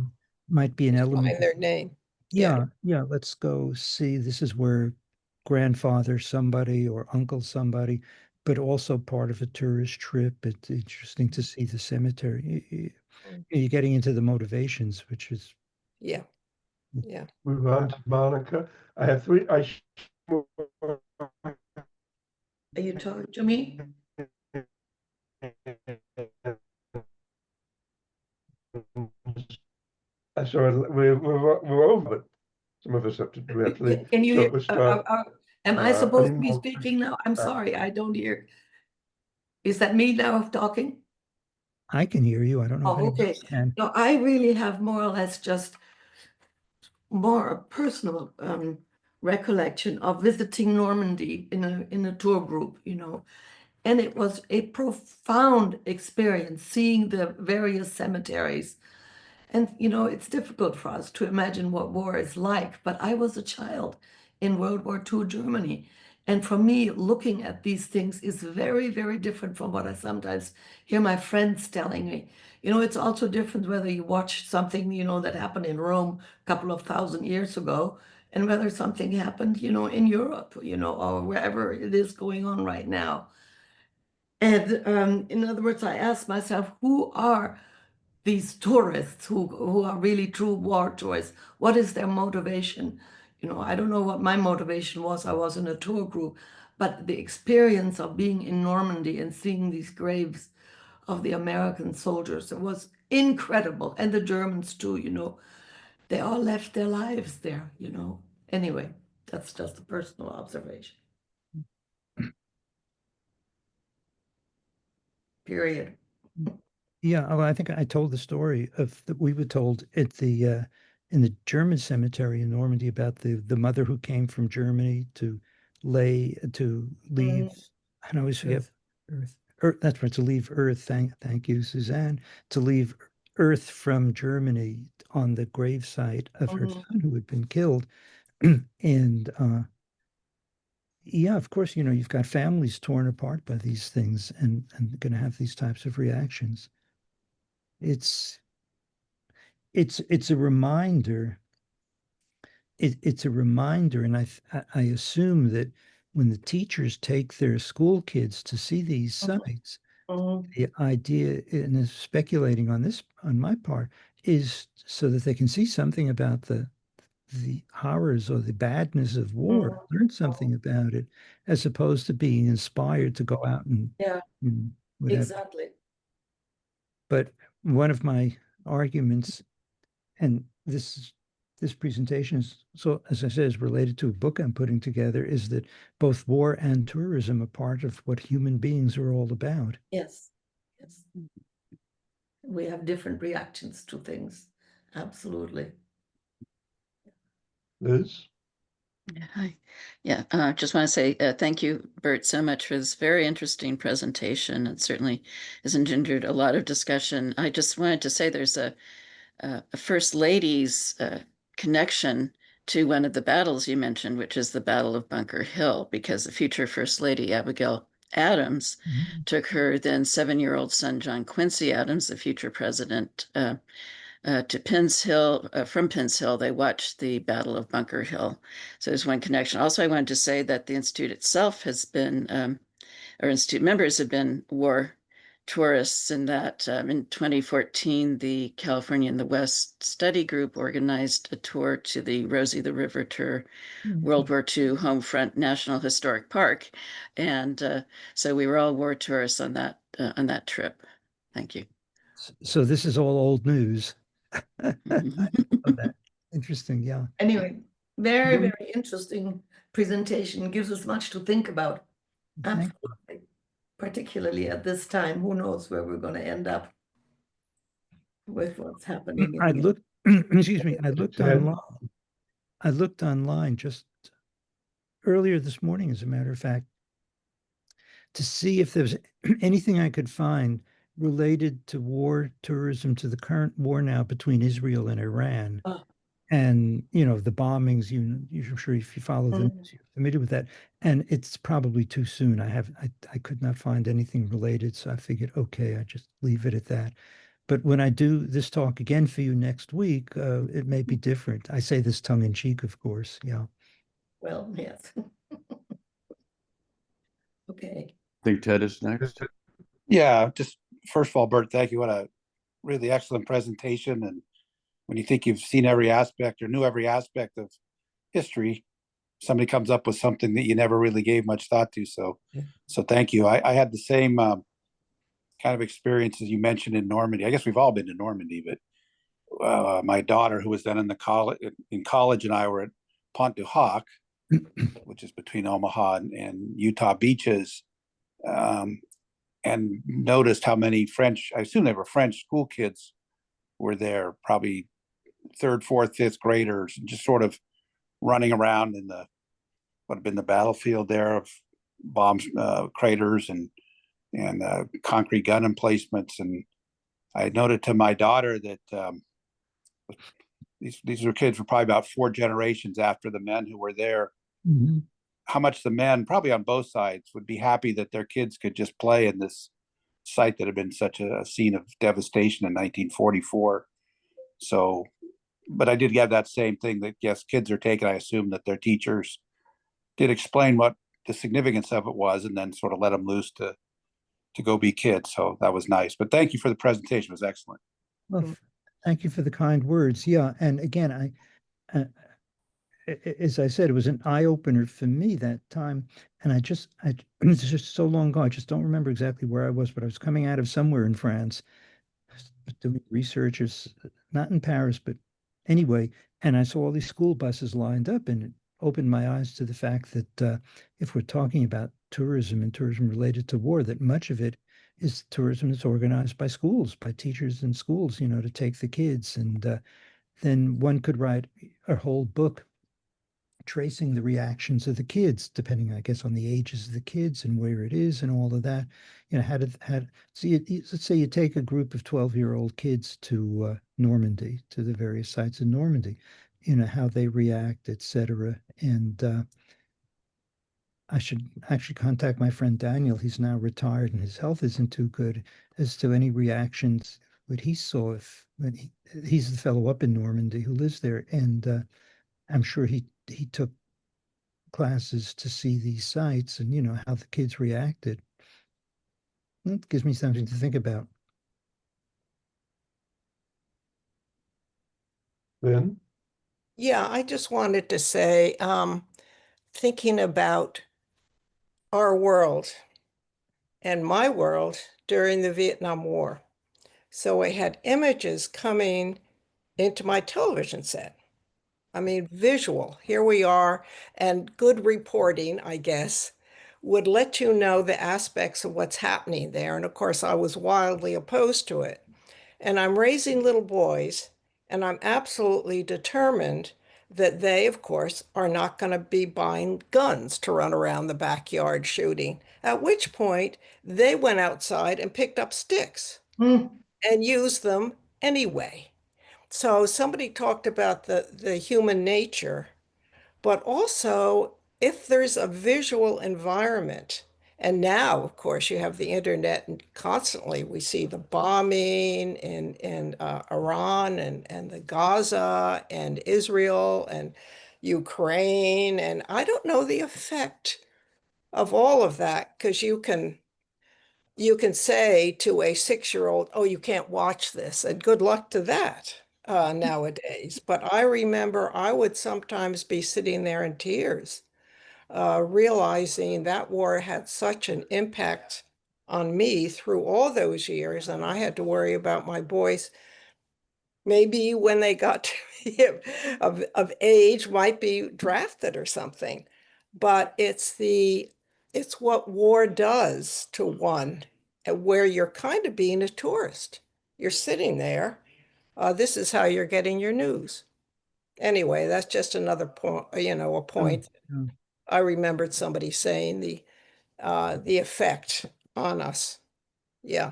might be an element. Find their name. Yeah, let's go see. This is where grandfather somebody or uncle somebody, but also part of a tourist trip. It's interesting to see the cemetery. You're getting into the motivations, which is. Yeah. Move on to Monica. I have three. Are you talking to me? Sorry, we're over it. Some of us have to directly. Can you So hear? Am I supposed to be animal- speaking now? I'm sorry, I don't hear. Is that me now talking? I can hear you. I don't know if Oh, anyone okay. else can. No, I really have more or less just more personal recollection of visiting Normandy in a tour group, and it was a profound experience seeing the various cemeteries. And, it's difficult for us to imagine what war is like, but I was a child in World War II Germany. And for me, looking at these things is very, very different from what I sometimes hear my friends telling me. It's also different whether you watch something, that happened in Rome a couple of thousand years ago, and whether something happened, in Europe, or wherever it is going on right now. And in other words, I asked myself, who are these tourists who are really true war tourists? What is their motivation? I don't know what my motivation was. I was in a tour group, but the experience of being in Normandy and seeing these graves of the American soldiers, it was incredible. And the Germans too, they all left their lives there, Anyway, that's just a personal observation. period. Yeah, well, I think I told the story of that we were told at the in the German cemetery in Normandy about the mother who came from Germany to leave. I always forget Earth. That's right, to leave Earth. Thank you, Suzanne. To leave Earth from Germany on the gravesite of her son who had been killed, and yeah, of course, you've got families torn apart by these things and going to have these types of reactions. It's a reminder. It's a reminder, and I assume that when the teachers take their school kids to see these sites, the idea, and speculating on my part, is so that they can see something about the horrors or the badness of war, learn something about it, as opposed to being inspired to go out and whatever. Exactly. But one of my arguments, and this presentation is, so as I said, is related to a book I'm putting together, is that both war and tourism are part of what human beings are all about. Yes. We have different reactions to things. Absolutely. Liz? Hi. Yeah, just want to say thank you, Bert, so much for this very interesting presentation. It certainly has engendered a lot of discussion. I just wanted to say there's a First Lady's connection to one of the battles you mentioned, which is the Battle of Bunker Hill, because the future First Lady, Abigail Adams, took her then 7-year-old son, John Quincy Adams, the future president, to Penn's Hill. From Penn's Hill, they watched the Battle of Bunker Hill. So there's one connection. Also, I wanted to say that the Institute itself has been, or Institute members have been war tourists, in that in 2014, the California in the West Study Group organized a tour to the Rosie the Riveter World War II home front National Historic Park. And so we were all war tourists on that trip. Thank you. So this is all old news. I love that. Interesting, yeah. Anyway, very, very interesting presentation. Gives us much to think about. Absolutely. Particularly at this time, who knows where we're going to end up with what's happening. I looked online. I looked online just earlier this morning, as a matter of fact, to see if there was anything I could find related to war tourism, to the current war now between Israel and Iran. And, the bombings, I'm sure if you follow them, you're familiar with that. And it's probably too soon. I could not find anything related. So I figured, okay, I just leave it at that. But when I do this talk again for you next week, it may be different. I say this tongue in cheek, of course. Yeah. Well, yes. Okay. I think Ted is next. Yeah, just first of all, Bert, thank you. What a really excellent presentation. And when you think you've seen every aspect or knew every aspect of history, somebody comes up with something that you never really gave much thought to. So thank you. I had the same kind of experience as you mentioned in Normandy. I guess we've all been to Normandy, but my daughter, who was then in college, and I were at Pont du Hoc, which is between Omaha and Utah beaches, and noticed how many French, I assume they were French school kids, were there, probably 3rd, 4th, 5th graders, just sort of running around in what had been the battlefield there of bomb craters and concrete gun emplacements. And I noted to my daughter that these were kids were probably about 4 generations after the men who were there. How much the men, probably on both sides, would be happy that their kids could just play in this site that had been such a scene of devastation in 1944. So, but I did get that same thing that, yes, kids are taken. I assume that their teachers did explain what the significance of it was, and then sort of let them loose to go be kids. So that was nice. But thank you for the presentation. It was excellent. Well, thank you for the kind words. Yeah, and again, as I said, it was an eye-opener for me that time. And it's just so long ago, I just don't remember exactly where I was, but I was coming out of somewhere in France, doing research, not in Paris, but anyway. And I saw all these school buses lined up, and it opened my eyes to the fact that if we're talking about tourism and tourism related to war, that much of it is tourism that's organized by schools, by teachers in schools, to take the kids. And then one could write a whole book tracing the reactions of the kids, depending, I guess, on the ages of the kids and where it is and all of that. So let's say you take a group of 12-year-old kids to Normandy, to the various sites in Normandy, how they react, etc. And I should actually contact my friend Daniel. He's now retired and his health isn't too good, as to any reactions that he saw. He's the fellow up in Normandy who lives there, and I'm sure he took classes to see these sites and how the kids reacted. It gives me something to think about. Then? Yeah, I just wanted to say, thinking about our world and my world during the Vietnam War. So I had images coming into my television set. I mean, visual, here we are, and good reporting, I guess, would let you know the aspects of what's happening there. And of course, I was wildly opposed to it. And I'm raising little boys, and I'm absolutely determined that they, of course, are not going to be buying guns to run around the backyard shooting, at which point they went outside and picked up sticks and used them anyway. So somebody talked about the human nature, but also if there's a visual environment, and now, of course, you have the internet, and constantly we see the bombing in Iran and the Gaza and Israel and Ukraine. And I don't know the effect of all of that, because you can say to a 6-year-old, oh, you can't watch this, and good luck to that nowadays. But I remember I would sometimes be sitting there in tears, realizing that war had such an impact on me through all those years, and I had to worry about my boys. Maybe when they got to of age, might be drafted or something. But it's what war does to one, where you're kind of being a tourist. You're sitting there. This is how you're getting your news. Anyway, that's just another point, a point. Oh. I remembered somebody saying the effect on us. Yeah.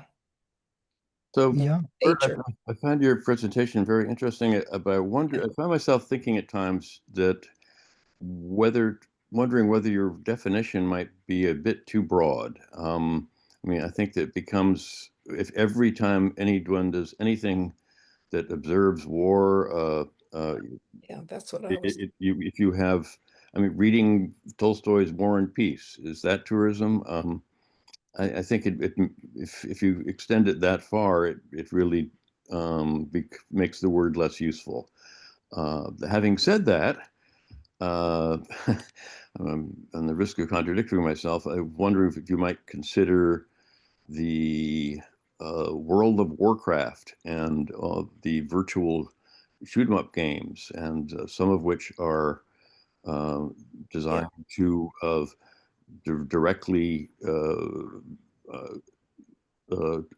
So, Yeah. Bert, I found your presentation very interesting. But I found myself thinking at times that wondering whether your definition might be a bit too broad. I mean, I think that becomes, if every time anyone does anything that observes war, yeah, that's what I was. If you have, I mean, reading Tolstoy's War and Peace, is that tourism? I think if you extend it that far, it really makes the word less useful. Having said that, on the risk of contradicting myself, I'm wondering if you might consider the World of Warcraft and the virtual shoot 'em up games, and some of which are designed to directly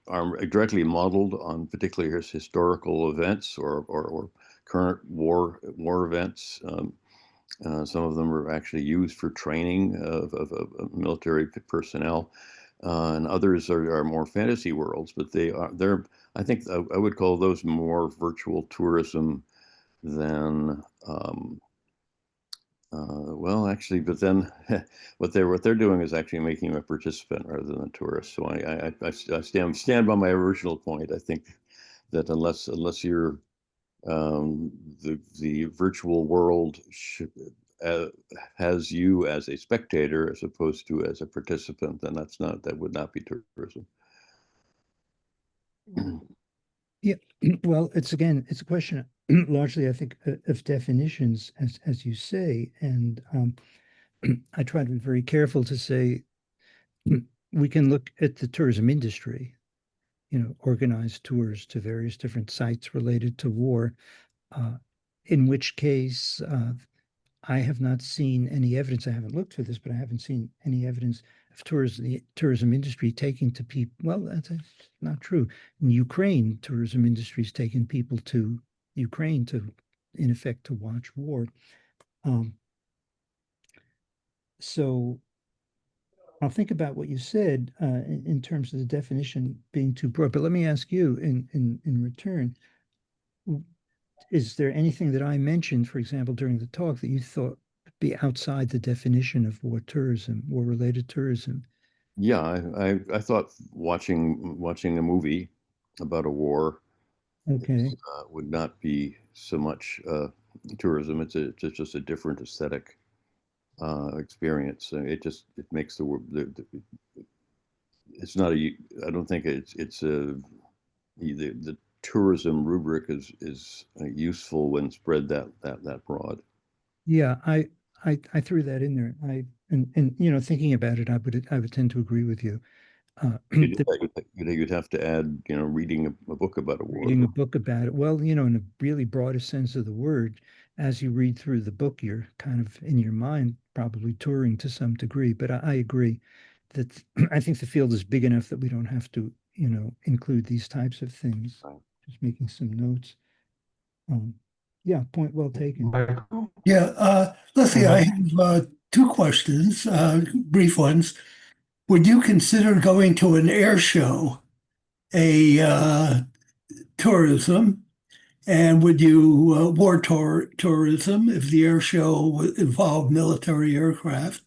are directly modeled on particularly historical events or current war events. Some of them are actually used for training of military personnel, and others are more fantasy worlds. But they're I think I would call those more virtual tourism than well, actually, but then what they're doing is actually making you a participant rather than a tourist. So I stand by my original point. I think that unless you're the virtual world has you as a spectator as opposed to as a participant, then that would not be tourism. Yeah, well, it's a question largely, I think, of definitions, as you say, and I try to be very careful to say we can look at the tourism industry, organized tours to various different sites related to war, in which case I have not seen any evidence. I haven't looked for this, but I haven't seen any evidence of tourism industry taking to people. Well, that's not true. In Ukraine, tourism industry is taking people to Ukraine to, in effect, to watch war. So I'll think about what you said in terms of the definition being too broad. But let me ask you in return, is there anything that I mentioned, for example, during the talk that you thought would be outside the definition of war tourism, war-related tourism? Yeah, I thought watching a movie about a war would not be so much tourism. It's just a different aesthetic experience. It makes the world. It's not a. I don't think it's the tourism rubric is useful when spread that broad. Yeah, I threw that in there. And you know, thinking about it, I would tend to agree with you. You'd have to add, you know, reading a book about a war. Reading a book about it. Well, you know, in a really broadest sense of the word, as you read through the book, you're kind of in your mind probably touring to some degree. But I agree that I think the field is big enough that we don't have to, you know, include these types of things. Right. Just making some notes. Yeah, point well taken. Yeah, let's see, I have two questions, brief ones. Would you consider going to an air show a tourism? And would you war tourism if the air show involved military aircraft?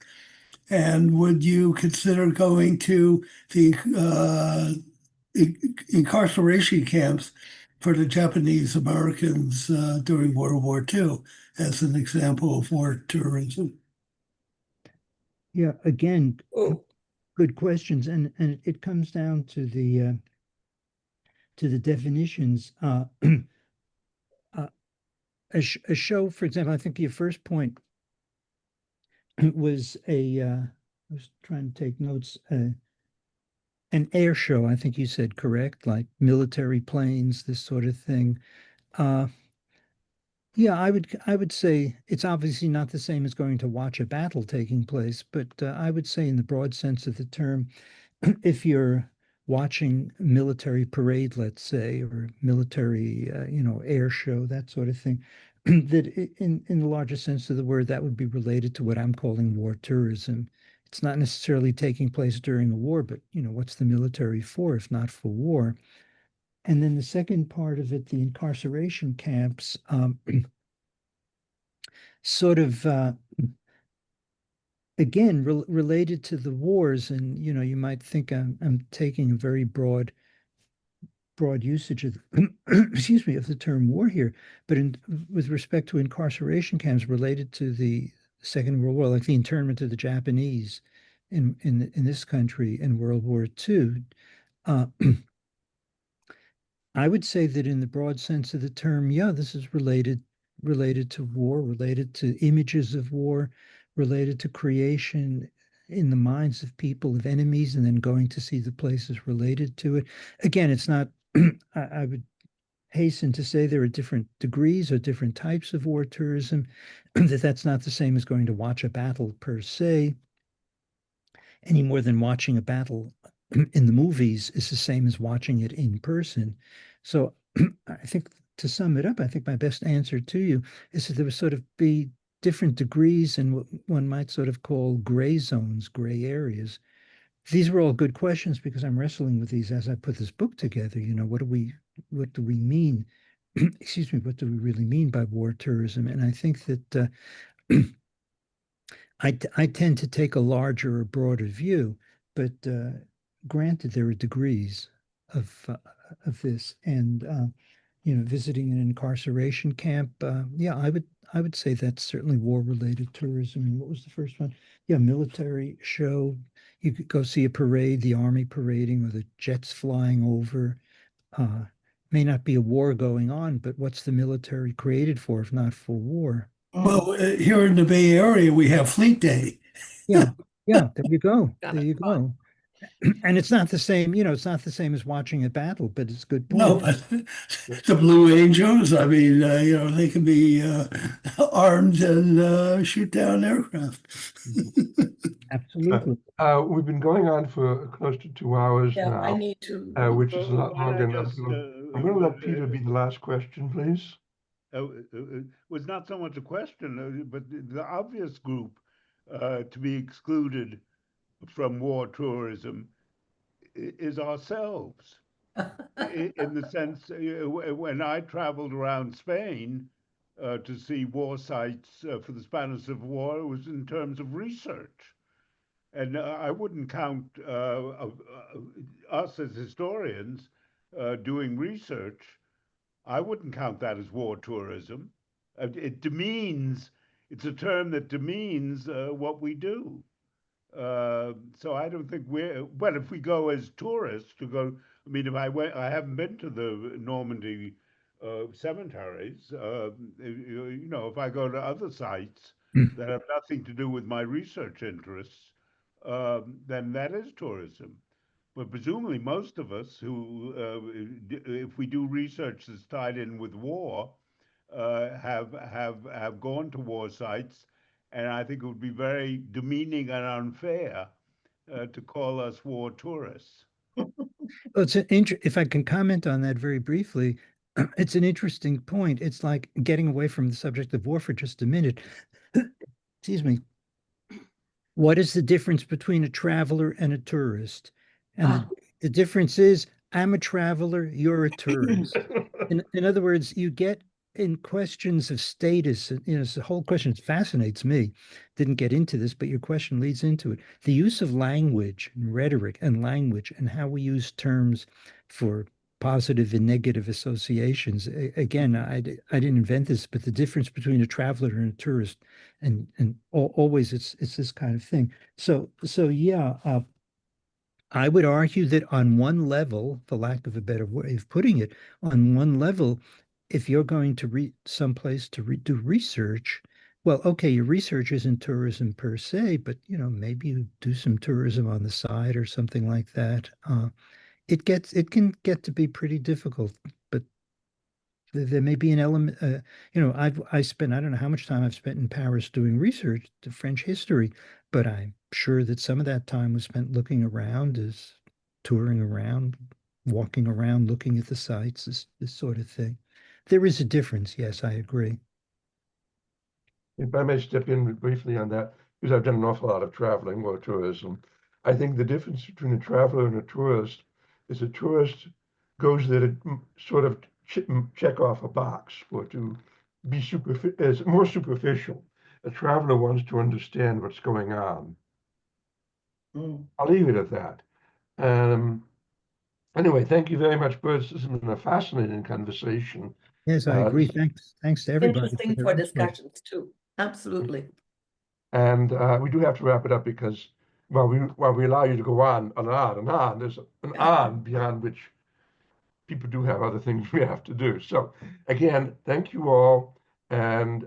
And would you consider going to the incarceration camps for the Japanese Americans during World War II as an example of war tourism? Yeah, again, good questions, and it comes down to the definitions. A show, for example, I think your first point was I was trying to take notes. An air show, I think you said, correct? Like military planes, this sort of thing. Yeah, I would say it's obviously not the same as going to watch a battle taking place, but I would say in the broad sense of the term, if you're watching military parade, let's say, or military, you know, air show, that sort of thing, that in the larger sense of the word, that would be related to what I'm calling war tourism. It's not necessarily taking place during a war, but, you know, what's the military for if not for war? And then the second part of it, the incarceration camps, sort of, again, related to the wars. And, you know, you might think I'm taking a very broad usage of, excuse me, of the term war here. But with respect to incarceration camps related to the Second World War, like the internment of the Japanese in this country in World War II, I would say that in the broad sense of the term, yeah, this is related to war, related to images of war, related to creation in the minds of people of enemies, and then going to see the places related to it. Again, it's not, I would hasten to say there are different degrees or different types of war tourism, that's not the same as going to watch a battle per se, any more than watching a battle in the movies is the same as watching it in person. So I think to sum it up, I think my best answer to you is that there would sort of be different degrees in what one might sort of call gray zones, gray areas. These were all good questions because I'm wrestling with these as I put this book together. You know, what do we mean? Excuse me, what do we really mean by war tourism? And I think that I tend to take a larger or broader view, but granted, there are degrees of this, and you know, visiting an incarceration camp, yeah, I would say that's certainly war-related tourism. And what was the first one? Yeah, military show. You could go see a parade, the army parading, or the jets flying over. May not be a war going on, but what's the military created for if not for war? Well, here in the Bay Area, we have Fleet Day. Yeah, there you go. There you go. And it's not the same, you know, it's not the same as watching a battle, but it's a good point. No, but the Blue Angels, I mean, you know, they can be armed and shoot down aircraft. Absolutely. We've been going on for close to 2 hours Yeah, I now, need to. which is a lot Why longer not than just, I'm going to let Peter be the last question, please. was not so much a question, but the obvious group to be excluded from war tourism is ourselves. In the sense, when I traveled around Spain to see war sites for the Spanish Civil War, it was in terms of research. And I wouldn't count us as historians doing research. I wouldn't count that as war tourism. It demeans, it's a term that demeans what we do. So I don't think but if we go as tourists to go, I mean, I haven't been to the Normandy cemeteries. You know, if I go to other sites that have nothing to do with my research interests, then that is tourism. But presumably most of us who, if we do research that's tied in with war, have gone to war sites, and I think it would be very demeaning and unfair to call us war tourists. Well, if I can comment on that very briefly, it's an interesting point. It's like getting away from the subject of war for just a minute. Excuse me. What is the difference between a traveler and a tourist? And the difference is, I'm a traveler, you're a tourist. In other words, you get in questions of status, you know, it's the whole question, it fascinates me. Didn't get into this, but your question leads into it. The use of language and rhetoric and language and how we use terms for positive and negative associations. Again, I didn't invent this, but the difference between a traveler and a tourist, and always it's this kind of thing. So yeah, I would argue that on one level, for lack of a better way of putting it, on one level, if you're going to someplace to do research, well, okay, your research isn't tourism per se, but you know, maybe you do some tourism on the side or something like that. It can get to be pretty difficult, but there may be an element. You know, I don't know how much time I've spent in Paris doing research to French history, but I'm sure that some of that time was spent looking around, as touring around, walking around, looking at the sites, this sort of thing. There is a difference, yes, I agree. If I may step in briefly on that, because I've done an awful lot of traveling or tourism. I think the difference between a traveler and a tourist is a tourist goes there to sort of check off a box or to be more superficial. A traveler wants to understand what's going on. I'll leave it at that. Anyway, thank you very much, Bert. This has been a fascinating conversation. Yes, I agree. Thanks to everybody. Interesting for discussions too. Absolutely. And we do have to wrap it up because while we allow you to go on and on and on, there's an on beyond which people do have other things we have to do. So again, thank you all. And